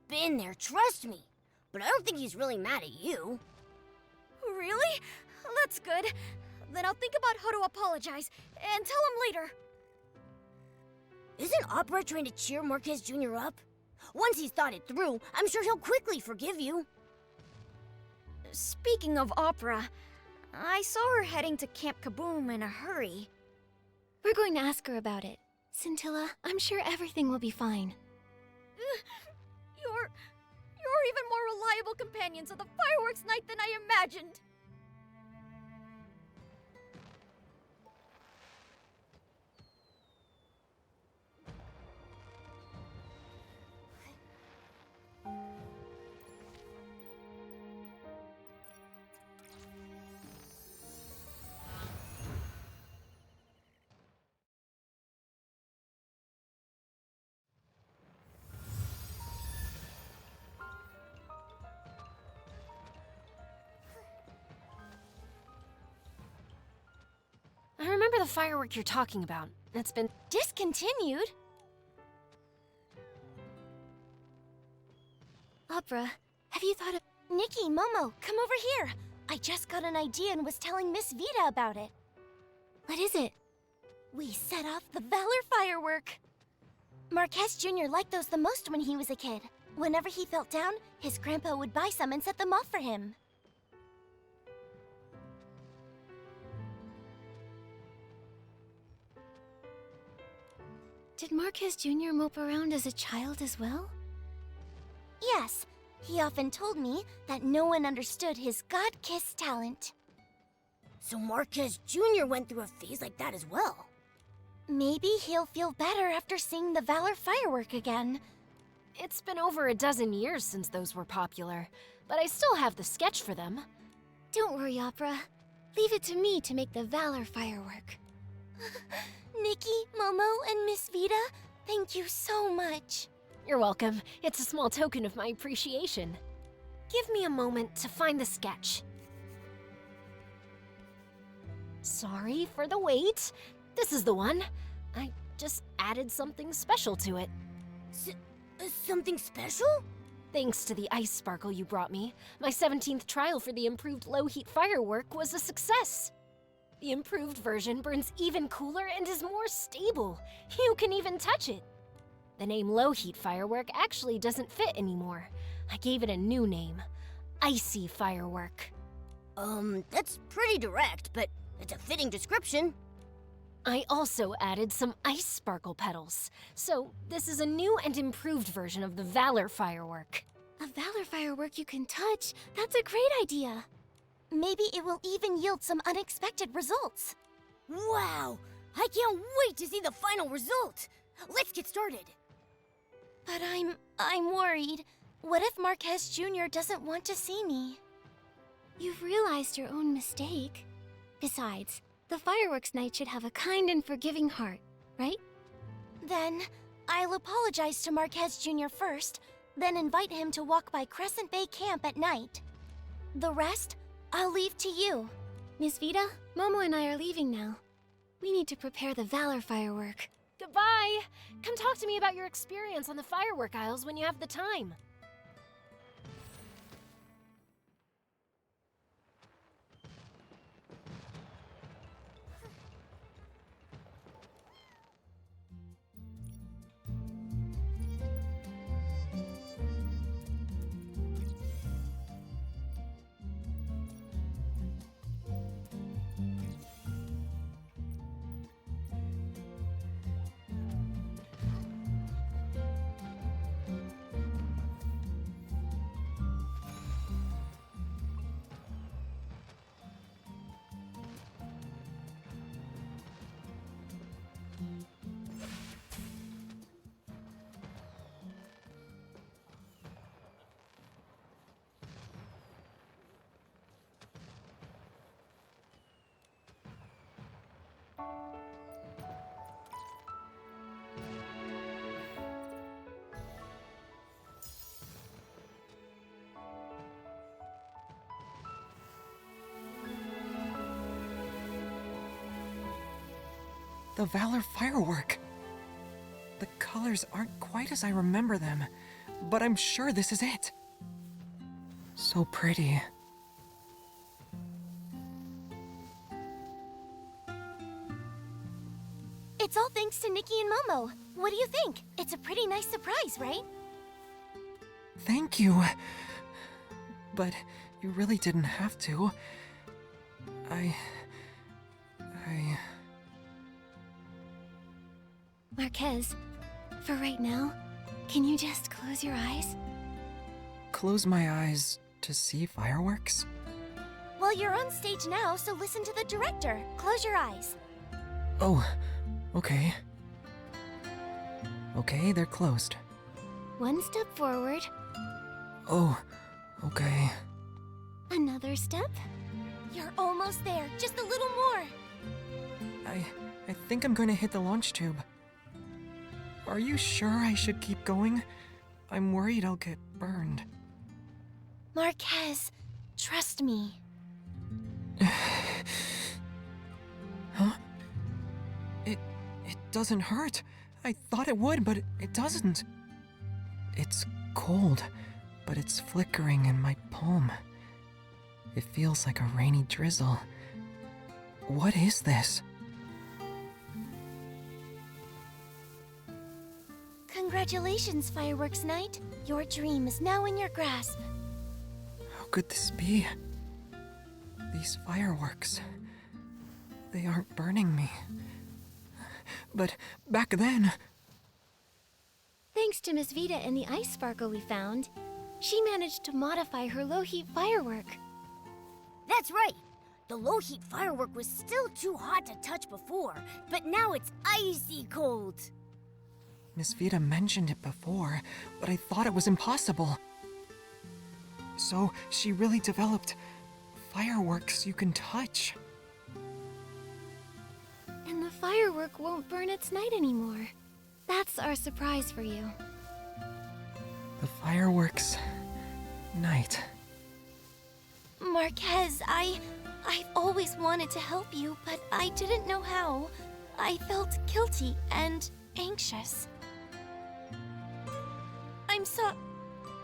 Speaker 1: Been there, trust me. But I don't think he's really mad at you.
Speaker 4: Really? That's good. Then I'll think about how to apologize and tell him later.
Speaker 1: Isn't Opera trying to cheer Marquez Jr. up? Once he's thought it through, I'm sure he'll quickly forgive you.
Speaker 4: Speaking of Opera, I saw her heading to Camp Kaboom in a hurry.
Speaker 2: We're going to ask her about it. Scintilla, I'm sure everything will be fine.
Speaker 4: You're even more reliable companions of the fireworks night than I imagined.
Speaker 6: I remember the firework you're talking about. It's been discontinued.
Speaker 2: Opera, have you thought of...
Speaker 1: Nikki, Momo, come over here. I just got an idea and was telling Miss Vita about it.
Speaker 2: What is it?
Speaker 1: We set off the Valor firework. Marquez Jr. liked those the most when he was a kid. Whenever he felt down, his grandpa would buy some and set them off for him.
Speaker 2: Did Marquez Jr. mope around as a child as well?
Speaker 1: Yes, he often told me that no one understood his God-kissed talent. So Marquez Jr. went through a phase like that as well. Maybe he'll feel better after seeing the Valor firework again.
Speaker 6: It's been over a dozen years since those were popular, but I still have the sketch for them.
Speaker 2: Don't worry, Opera. Leave it to me to make the Valor firework.
Speaker 1: Nikki, Momo, and Miss Vita, thank you so much.
Speaker 6: You're welcome. It's a small token of my appreciation. Give me a moment to find the sketch. Sorry for the wait. This is the one. I just added something special to it.
Speaker 1: Something special?
Speaker 6: Thanks to the ice sparkle you brought me, my 17th trial for the improved low-heat firework was a success. The improved version burns even cooler and is more stable. You can even touch it. The name low-heat firework actually doesn't fit anymore. I gave it a new name, Icy Firework.
Speaker 1: That's pretty direct, but it's a fitting description.
Speaker 6: I also added some ice sparkle petals. So this is a new and improved version of the Valor firework.
Speaker 2: A Valor firework you can touch? That's a great idea.
Speaker 1: Maybe it will even yield some unexpected results. Wow! I can't wait to see the final result! Let's get started! But I'm worried. What if Marquez Jr. doesn't want to see me?
Speaker 2: You've realized your own mistake. Besides, the fireworks night should have a kind and forgiving heart, right?
Speaker 1: Then, I'll apologize to Marquez Jr. first, then invite him to walk by Crescent Bay Camp at night. The rest, I'll leave to you.
Speaker 2: Miss Vita, Momo and I are leaving now. We need to prepare the Valor firework.
Speaker 6: Goodbye! Come talk to me about your experience on the firework aisles when you have the time.
Speaker 3: The Valor firework! The colors aren't quite as I remember them, but I'm sure this is it. So pretty.
Speaker 1: It's all thanks to Nikki and Momo. What do you think? It's a pretty nice surprise, right?
Speaker 3: Thank you. But you really didn't have to.
Speaker 2: Marquez, for right now, Can you just close your eyes?
Speaker 3: Close my eyes to see fireworks?
Speaker 2: Well, you're on stage now, so listen to the director. Close your eyes.
Speaker 3: Oh, okay. Okay, they're closed.
Speaker 2: One step forward,
Speaker 3: Oh, okay.
Speaker 2: another step. You're almost there, just a little more.
Speaker 3: I think I'm going to hit the launch tube. Are you sure I should keep going? I'm worried I'll get burned.
Speaker 2: Marquez, trust me.
Speaker 3: Huh? It doesn't hurt. I thought it would, but it doesn't. It's cold, but it's flickering in my palm. It feels like a rainy drizzle. What is this?
Speaker 2: Congratulations, Fireworks Night. Your dream is now in your grasp.
Speaker 3: How could this be? These fireworks. They aren't burning me. But back then...
Speaker 2: Thanks to Miss Vita and the ice sparkle we found, she managed to modify her low-heat firework.
Speaker 1: That's right. The low-heat firework was still too hot to touch before, but now it's icy cold.
Speaker 3: Miss Vita mentioned it before, but I thought it was impossible. So she really developed fireworks you can touch.
Speaker 2: And the firework won't burn its night anymore. That's our surprise for you.
Speaker 3: The fireworks night.
Speaker 2: Marquez, I've always wanted to help you, but I didn't know how. I felt guilty and anxious.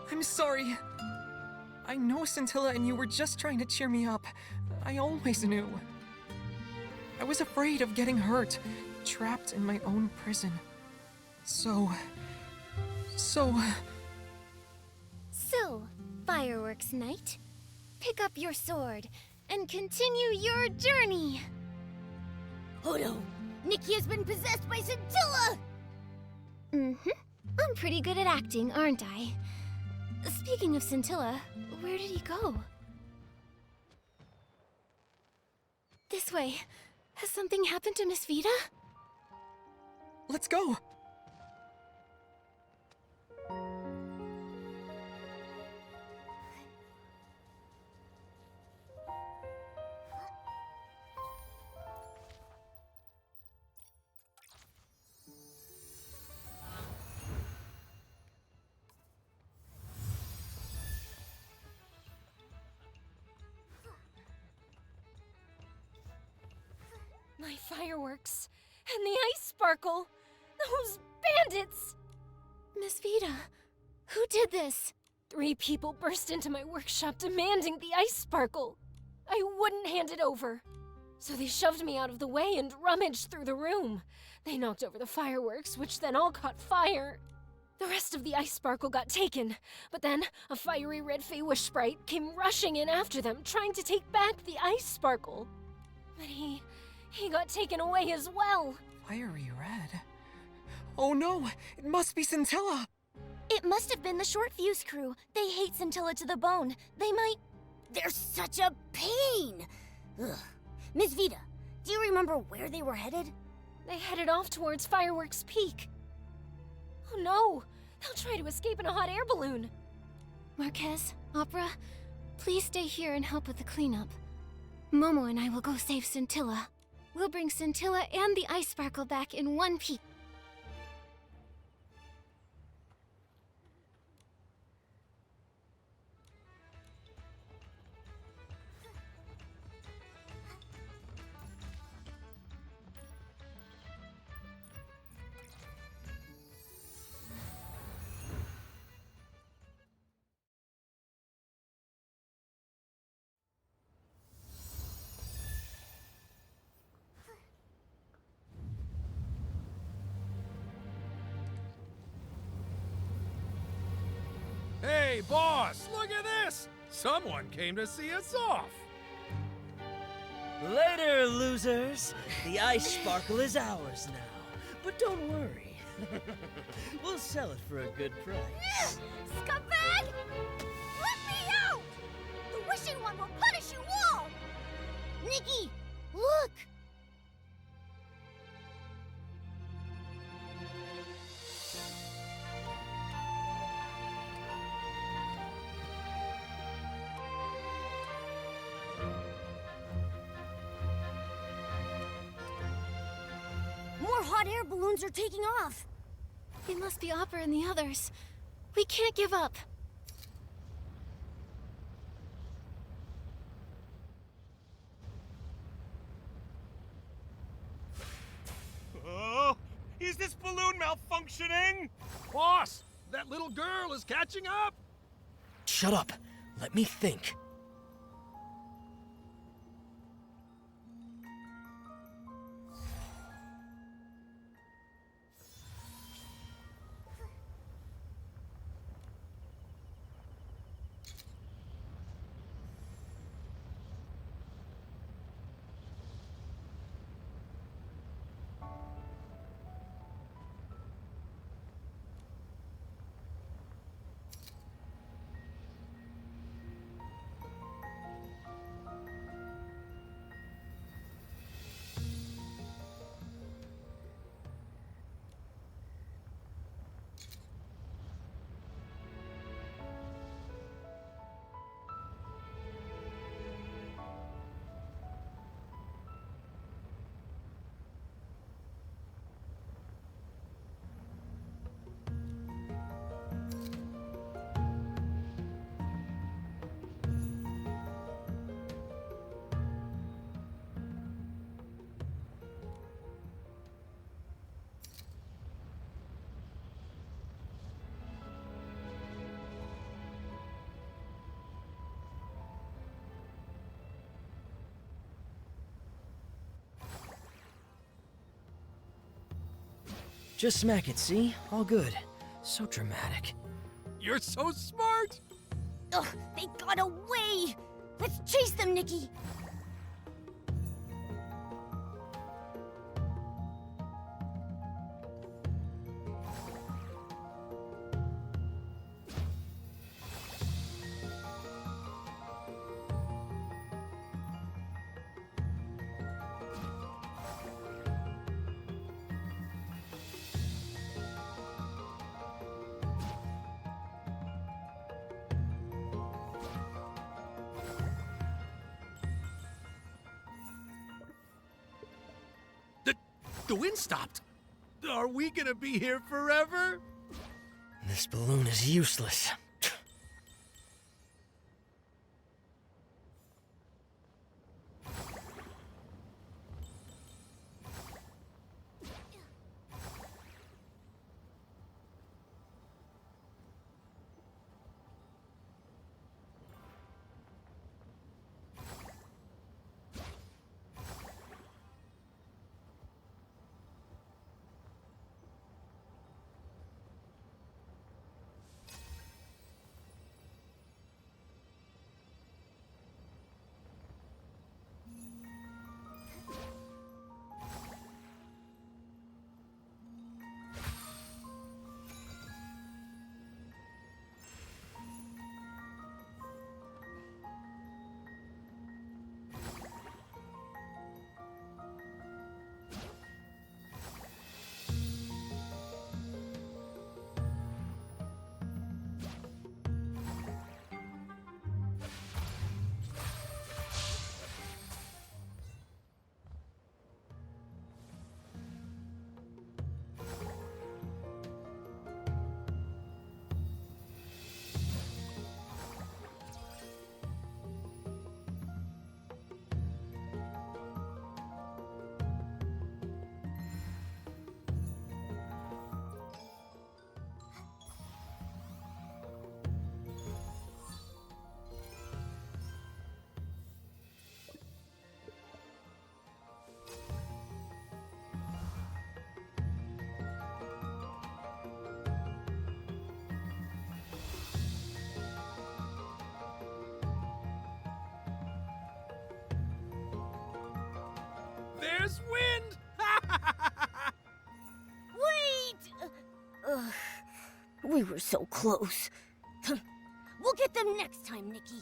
Speaker 3: I'm sorry. I know Scintilla and you were just trying to cheer me up. I always knew. I was afraid of getting hurt, trapped in my own prison. So,
Speaker 2: Fireworks Night, pick up your sword and continue your journey.
Speaker 1: Oh no! Nikki has been possessed by Scintilla!
Speaker 2: Mm-hmm. I'm pretty good at acting, aren't I? Speaking of Scintilla, where did he go? This way. Has something happened to Miss Vita?
Speaker 3: let's go.
Speaker 6: My fireworks. And the ice sparkle. Those bandits!
Speaker 2: Miss Vita, who did this?
Speaker 6: 3 people burst into my workshop demanding the ice sparkle. I wouldn't hand it over. So they shoved me out of the way and rummaged through the room. They knocked over the fireworks, which then all caught fire. The rest of the ice sparkle got taken, but then a fiery red Feywish sprite came rushing in after them, trying to take back the ice sparkle. But he got taken away as well.
Speaker 3: Fiery red? Oh no! It must be Scintilla!
Speaker 2: It must have been the Short Fuse crew. They hate Scintilla to the bone. They might...
Speaker 1: They're such a pain! Ugh. Miss Vita, do you remember where they were headed?
Speaker 6: They headed off towards Fireworks Peak. Oh no! They'll try to escape in a hot air balloon.
Speaker 2: Marquez, Opera, please stay here and help with the cleanup. Momo and I will go save Scintilla. We'll bring Scintilla and the ice sparkle back in one peek.
Speaker 7: Hey, boss, look at this! Someone came to see us off!
Speaker 8: Later, losers! The ice sparkle is ours now. But don't worry, We'll sell it for a good price.
Speaker 1: Scumbag! Let me out! The wishing one will punish you all! Nikki, look! More hot air balloons are taking off.
Speaker 2: It must be Opera and the others. We can't give up.
Speaker 9: Oh, is this balloon malfunctioning?
Speaker 7: Boss, that little girl is catching up!
Speaker 8: Shut up. Let me think. Just smack it, see? All good. So dramatic.
Speaker 7: You're so smart!
Speaker 1: Ugh, they got away! Let's chase them, Nikki!
Speaker 7: The wind stopped! Are we gonna be here forever?
Speaker 8: This balloon is useless.
Speaker 7: There's wind!
Speaker 1: Wait! We were so close. We'll get them next time, Nikki.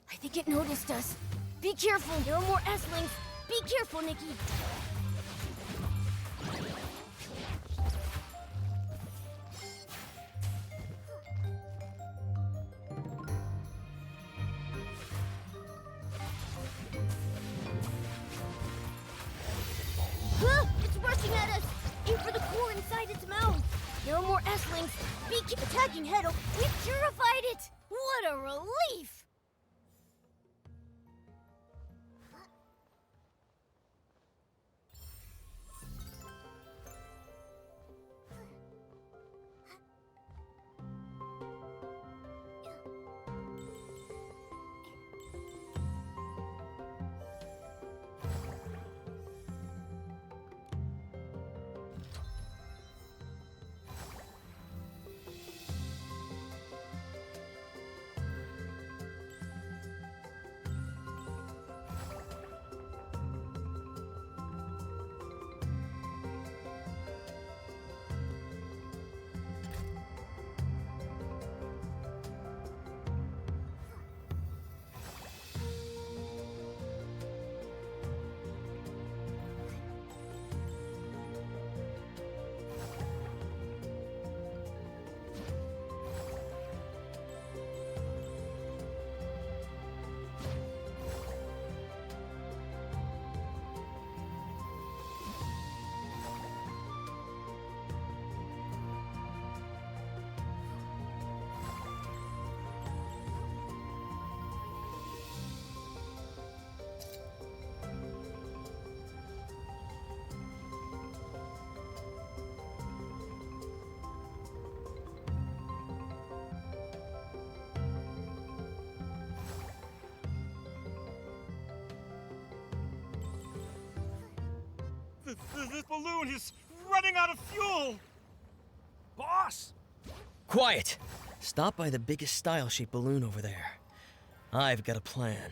Speaker 1: I think it noticed us. Be careful, there are more S-Lings. Be careful, Nikki. It's rushing at us. Aim for the core inside its mouth. There are more S-Lings. Keep attacking Hedo. We've purified it. What a relief!
Speaker 9: This balloon is running out of fuel!
Speaker 7: Boss!
Speaker 8: Quiet! Stop by the biggest style-shaped balloon over there. I've got a plan.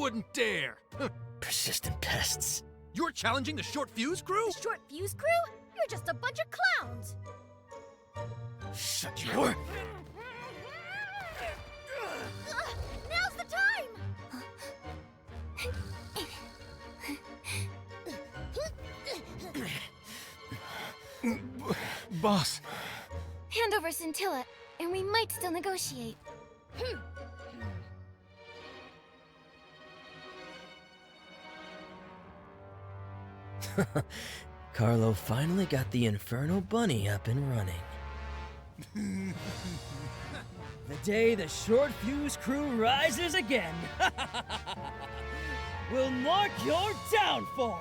Speaker 7: wouldn't dare!
Speaker 8: Persistent pests.
Speaker 7: You're challenging the Short Fuse crew?
Speaker 4: The Short Fuse crew? You're just a bunch of clowns.
Speaker 8: Shut your...
Speaker 4: Now's the time!
Speaker 3: Boss,
Speaker 2: Hand over Scintilla, and we might still negotiate.
Speaker 8: Carlo finally got the Inferno Bunny up and running. The day the Short Fuse crew rises again will mark your downfall!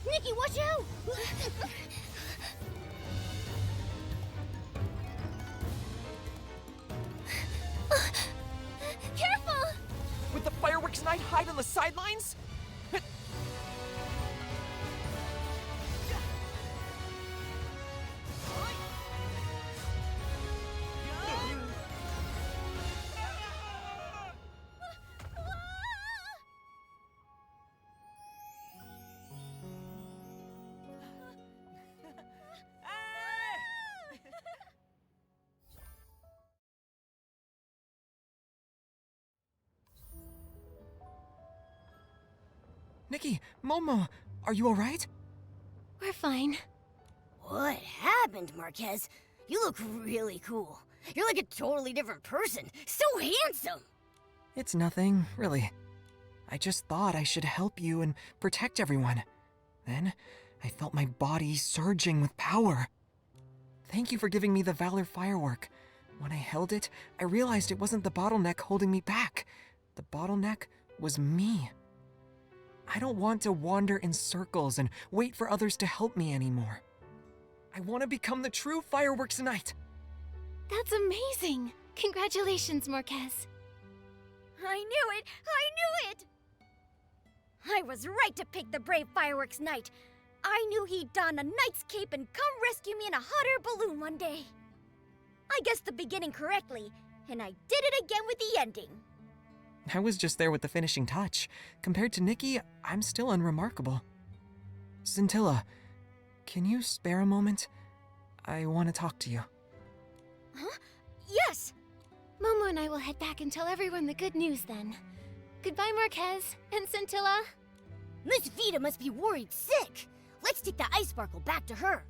Speaker 1: Nikki, watch out!
Speaker 2: Careful!
Speaker 3: would the fireworks night hide on the sidelines? Nikki, Momo, are you alright?
Speaker 2: We're fine.
Speaker 1: What happened, Marquez? You look really cool. You're like a totally different person. So handsome!
Speaker 3: It's nothing, really. I just thought I should help you and protect everyone. Then, I felt my body surging with power. Thank you for giving me the Valor firework. When I held it, I realized it wasn't the bottleneck holding me back. The bottleneck was me. I don't want to wander in circles and wait for others to help me anymore. I want to become the true Fireworks Knight.
Speaker 2: That's amazing! Congratulations, Marquez.
Speaker 4: I knew it! I knew it! I was right to pick the brave Fireworks Knight. I knew he'd don a knight's cape and come rescue me in a hot air balloon one day. I guessed the beginning correctly, and I did it again with the ending.
Speaker 3: I was just there with the finishing touch. Compared to Nikki, I'm still unremarkable. Scintilla, can you spare a moment? I want to talk to you.
Speaker 4: Huh? Yes!
Speaker 2: Momo and I will head back and tell everyone the good news then. Goodbye, Marquez and Scintilla.
Speaker 1: Miss Vita must be worried sick. Let's take the ice sparkle back to her.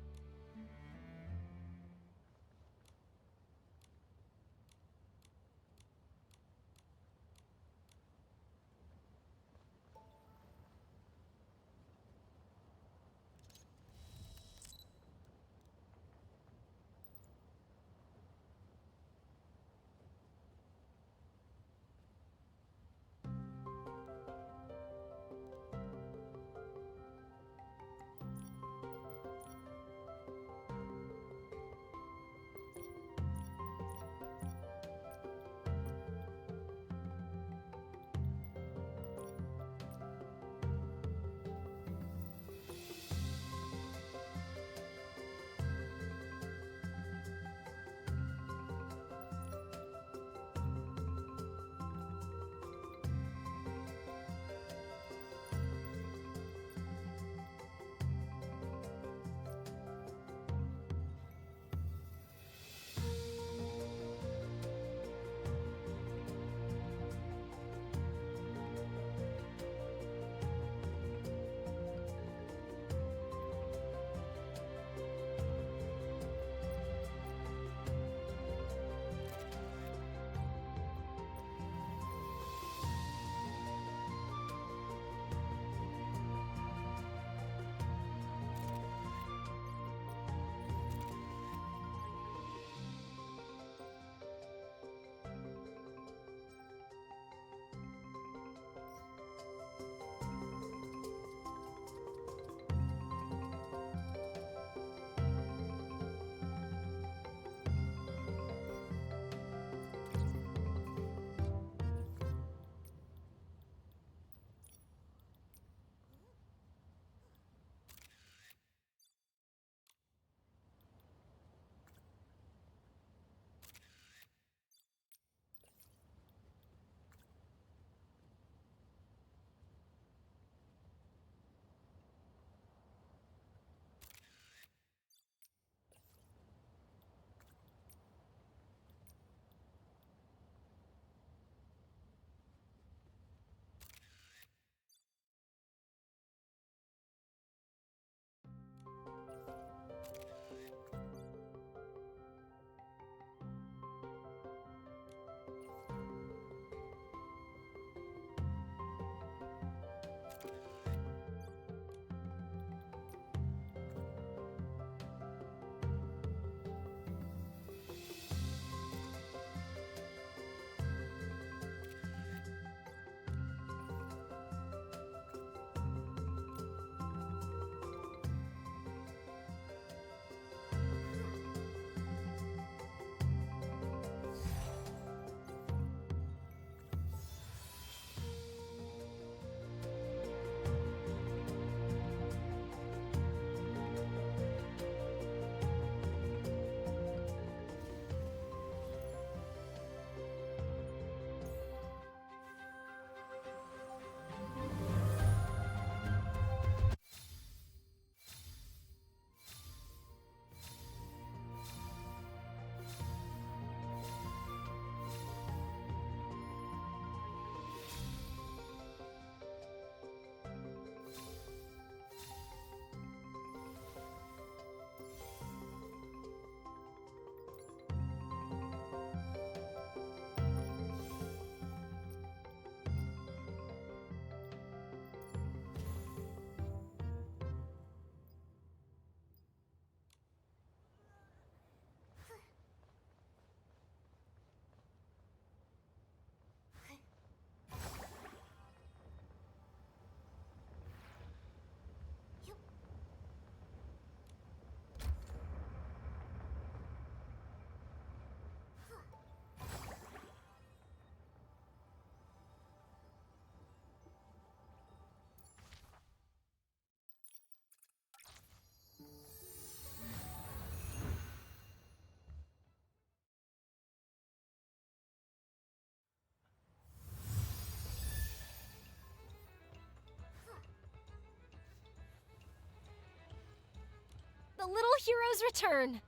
Speaker 6: The little heroes return.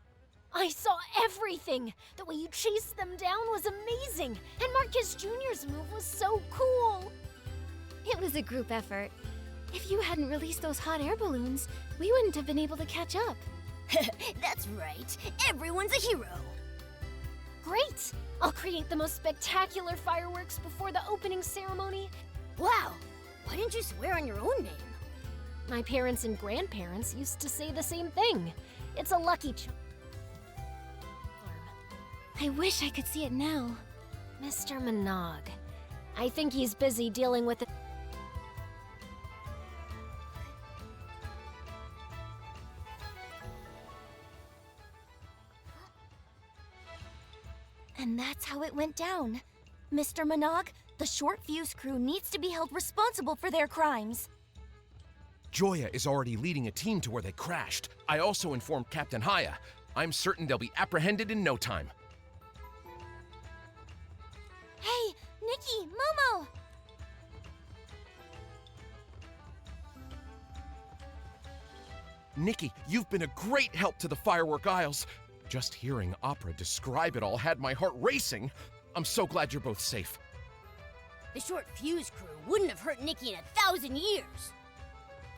Speaker 6: I saw everything. The way you chased them down was amazing. And Marquez Jr.'s move was so cool.
Speaker 2: It was a group effort. If you hadn't released those hot air balloons, we wouldn't have been able to catch up.
Speaker 1: That's right. Everyone's a hero.
Speaker 6: Great! I'll create the most spectacular fireworks before the opening ceremony.
Speaker 1: Wow. Why didn't you swear on your own name?
Speaker 6: My parents and grandparents used to say the same thing. It's a lucky charm.
Speaker 2: I wish I could see it now.
Speaker 6: Mr. Minogue. I think he's busy dealing with it.
Speaker 1: And that's how it went down. Mr. Minogue, the Short Fuse crew needs to be held responsible for their crimes.
Speaker 5: Joya is already leading a team to where they crashed. I also informed Captain Haya. I'm certain they'll be apprehended in no time.
Speaker 1: Hey, Nikki, Momo!
Speaker 5: Nikki, you've been a great help to the Firework Isles. Just hearing Opera describe it all had my heart racing. I'm so glad you're both safe.
Speaker 1: The Short Fuse crew wouldn't have hurt Nikki in 1,000 years.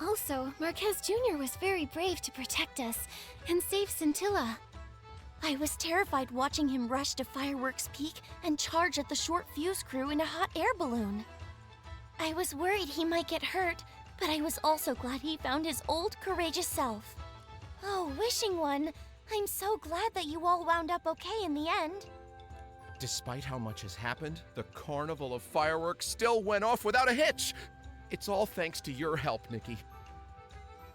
Speaker 2: Also, Marquez Jr. was very brave to protect us and save Scintilla.
Speaker 1: I was terrified watching him rush to Fireworks Peak and charge at the Short Fuse crew in a hot air balloon. I was worried he might get hurt, but I was also glad he found his old, courageous self. Oh, Wishing One, I'm so glad that you all wound up okay in the end.
Speaker 5: Despite how much has happened, the Carnival of Fireworks still went off without a hitch. It's all thanks to your help, Nikki.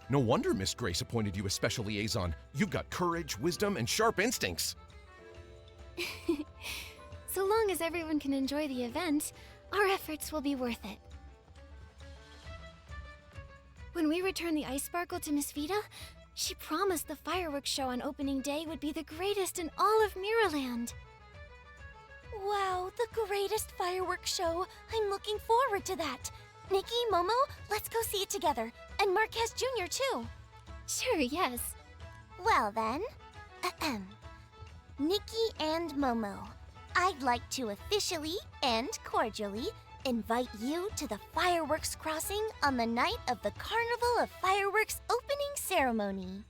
Speaker 5: No wonder Miss Grace appointed you as special liaison. You've got courage, wisdom, and sharp instincts.
Speaker 2: So long as everyone can enjoy the event, our efforts will be worth it. When we return the Ice Sparkle to Miss Vita, she promised the fireworks show on opening day would be the greatest in all of Mirrorland.
Speaker 1: Wow, the greatest fireworks show. I'm looking forward to that. Nikki, Momo, let's go see it together. And Marquez Jr. too.
Speaker 2: Sure, yes.
Speaker 1: Well then, Nikki and Momo, I'd like to officially and cordially invite you to the fireworks crossing on the night of the Carnival of Fireworks opening ceremony.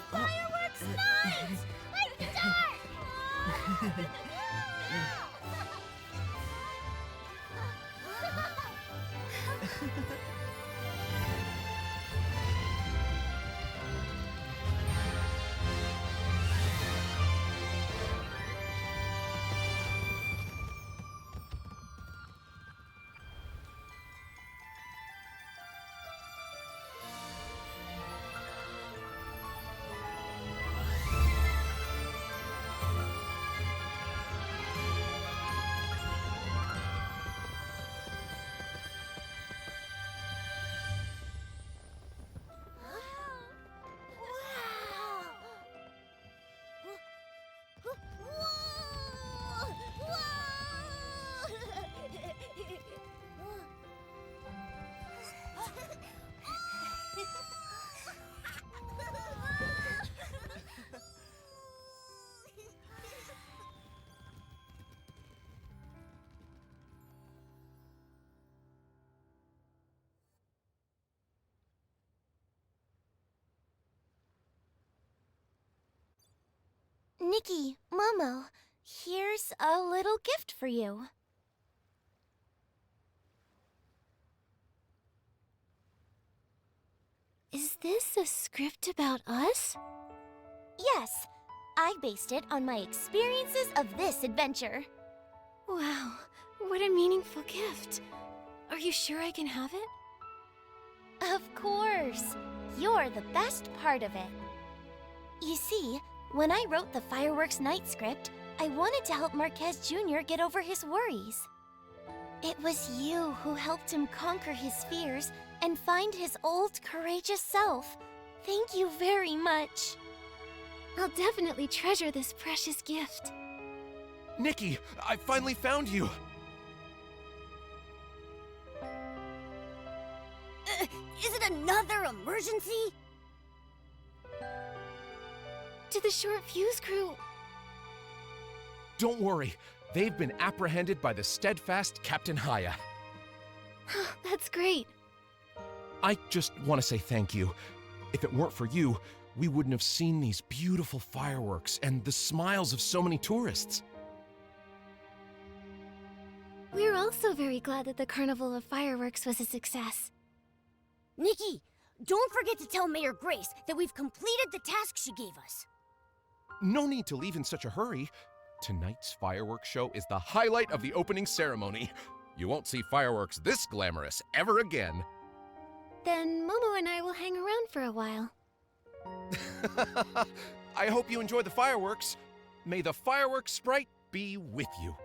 Speaker 1: Fireworks night! Like dark!
Speaker 2: Nikki, Momo, here's a little gift for you. Is this a script about us?
Speaker 1: Yes, I based it on my experiences of this adventure.
Speaker 2: Wow, what a meaningful gift. Are you sure I can have it?
Speaker 1: Of course. You're the best part of it. You see, when I wrote the Fireworks Night script, I wanted to help Marquez Jr. get over his worries. It was you who helped him conquer his fears and find his old, courageous self. Thank you very much.
Speaker 2: I'll definitely treasure this precious gift.
Speaker 5: Nikki, I finally found you!
Speaker 1: Is it another emergency?
Speaker 2: To the Short Fuse crew.
Speaker 5: Don't worry, they've been apprehended by the steadfast Captain Haya.
Speaker 2: That's great.
Speaker 5: I just want to say thank you. If it weren't for you, we wouldn't have seen these beautiful fireworks and the smiles of so many tourists.
Speaker 2: We're also very glad that the Carnival of Fireworks was a success.
Speaker 1: Nikki, don't forget to tell Mayor Grace that we've completed the task she gave us.
Speaker 5: No need to leave in such a hurry. Tonight's fireworks show is the highlight of the opening ceremony. You won't see fireworks this glamorous ever again.
Speaker 2: Then Momo and I will hang around for a while.
Speaker 5: I hope you enjoy the fireworks. May the fireworks sprite be with you.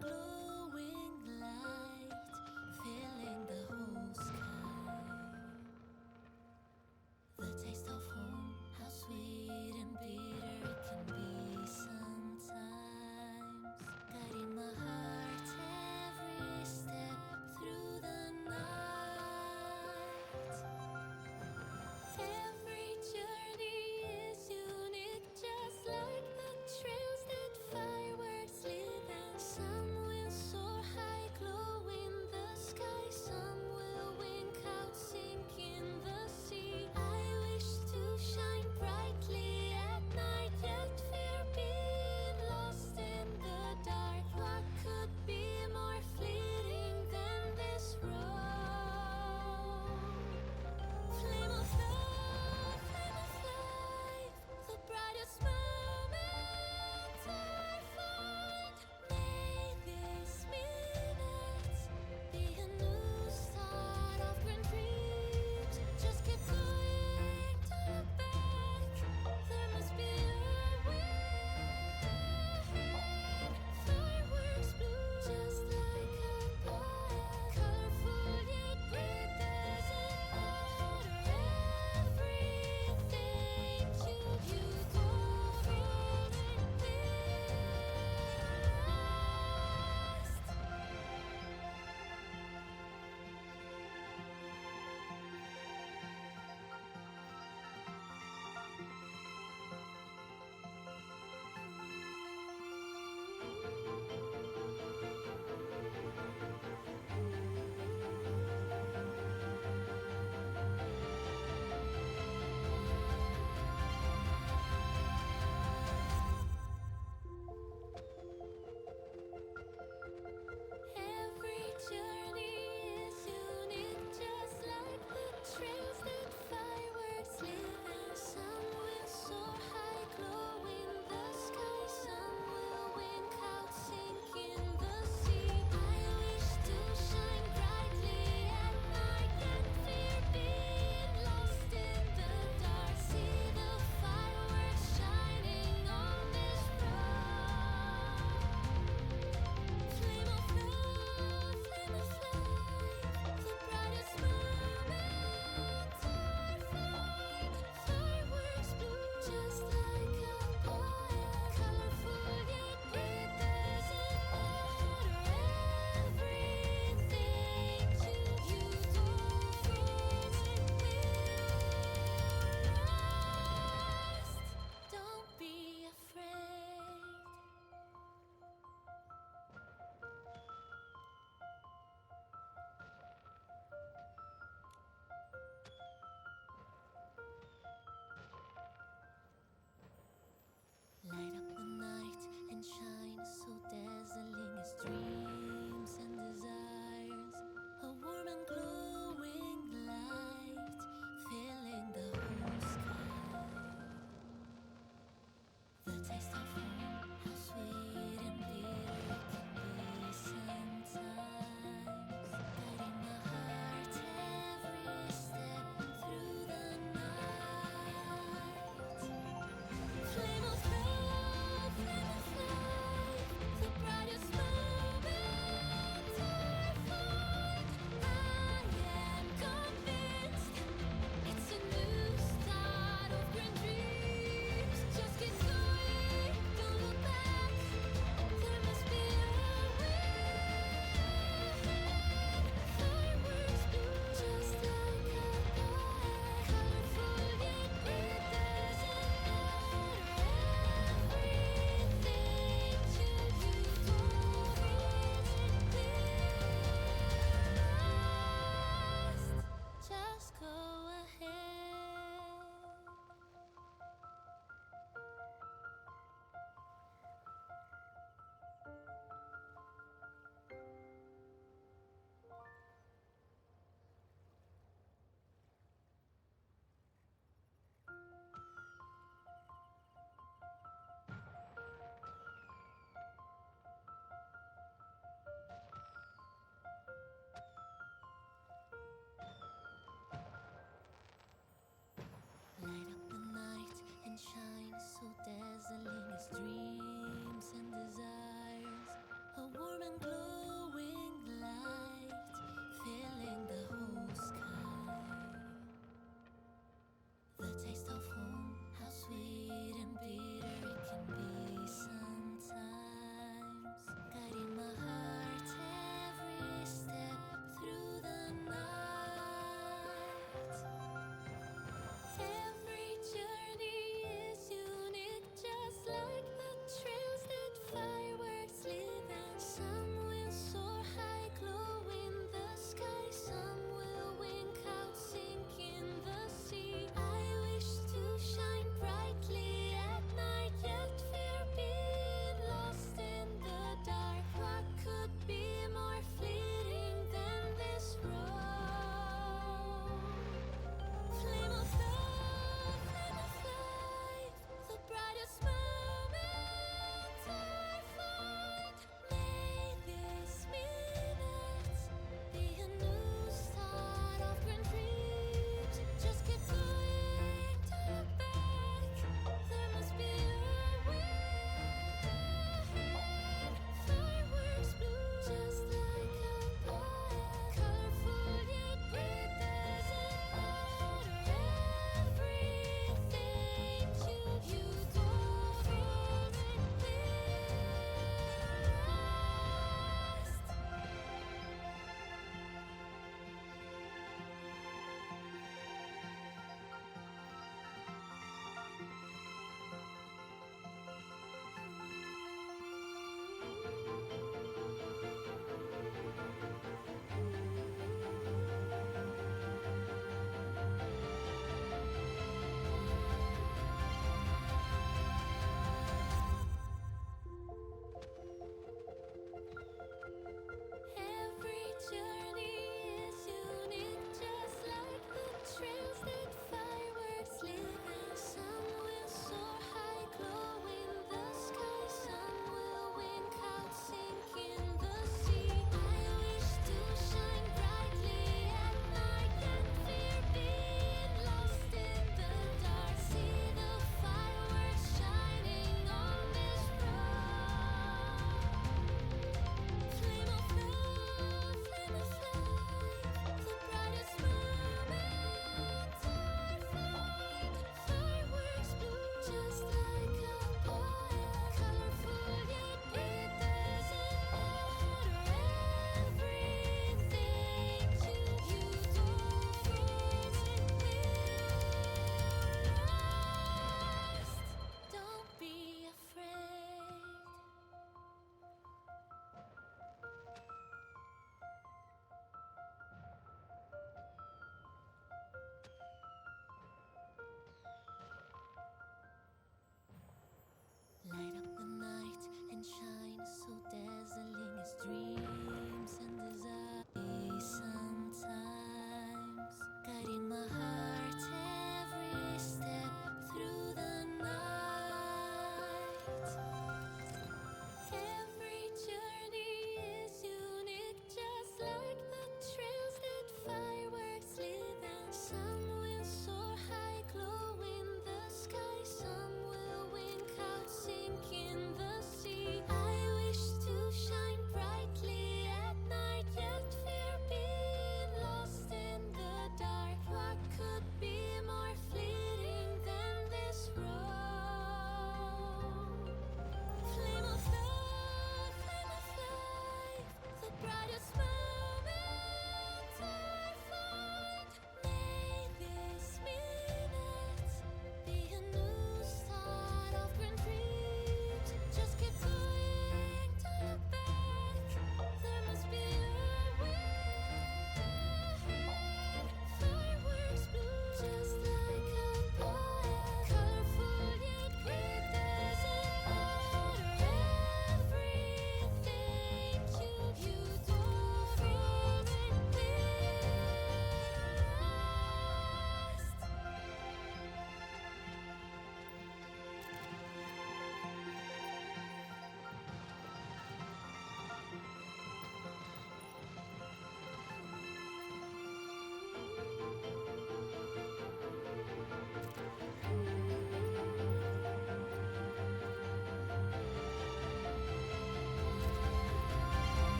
Speaker 2: glowing light filling the whole sky. The taste of home, how sweet and bitter it can be sometimes. Guiding my heart every step through the night. Every journey is unique, just like the trails that fireworks leave, and some will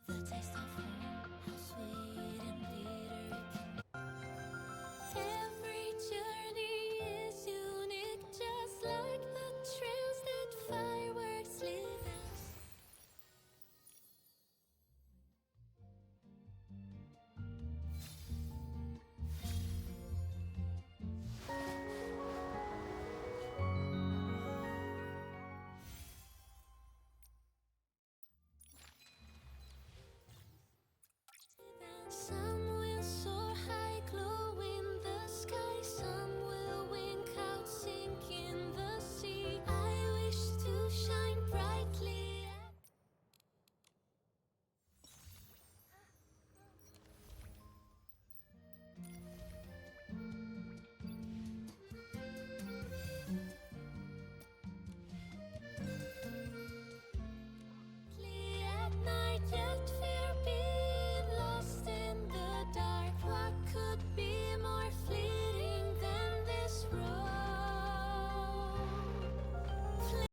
Speaker 2: The taste of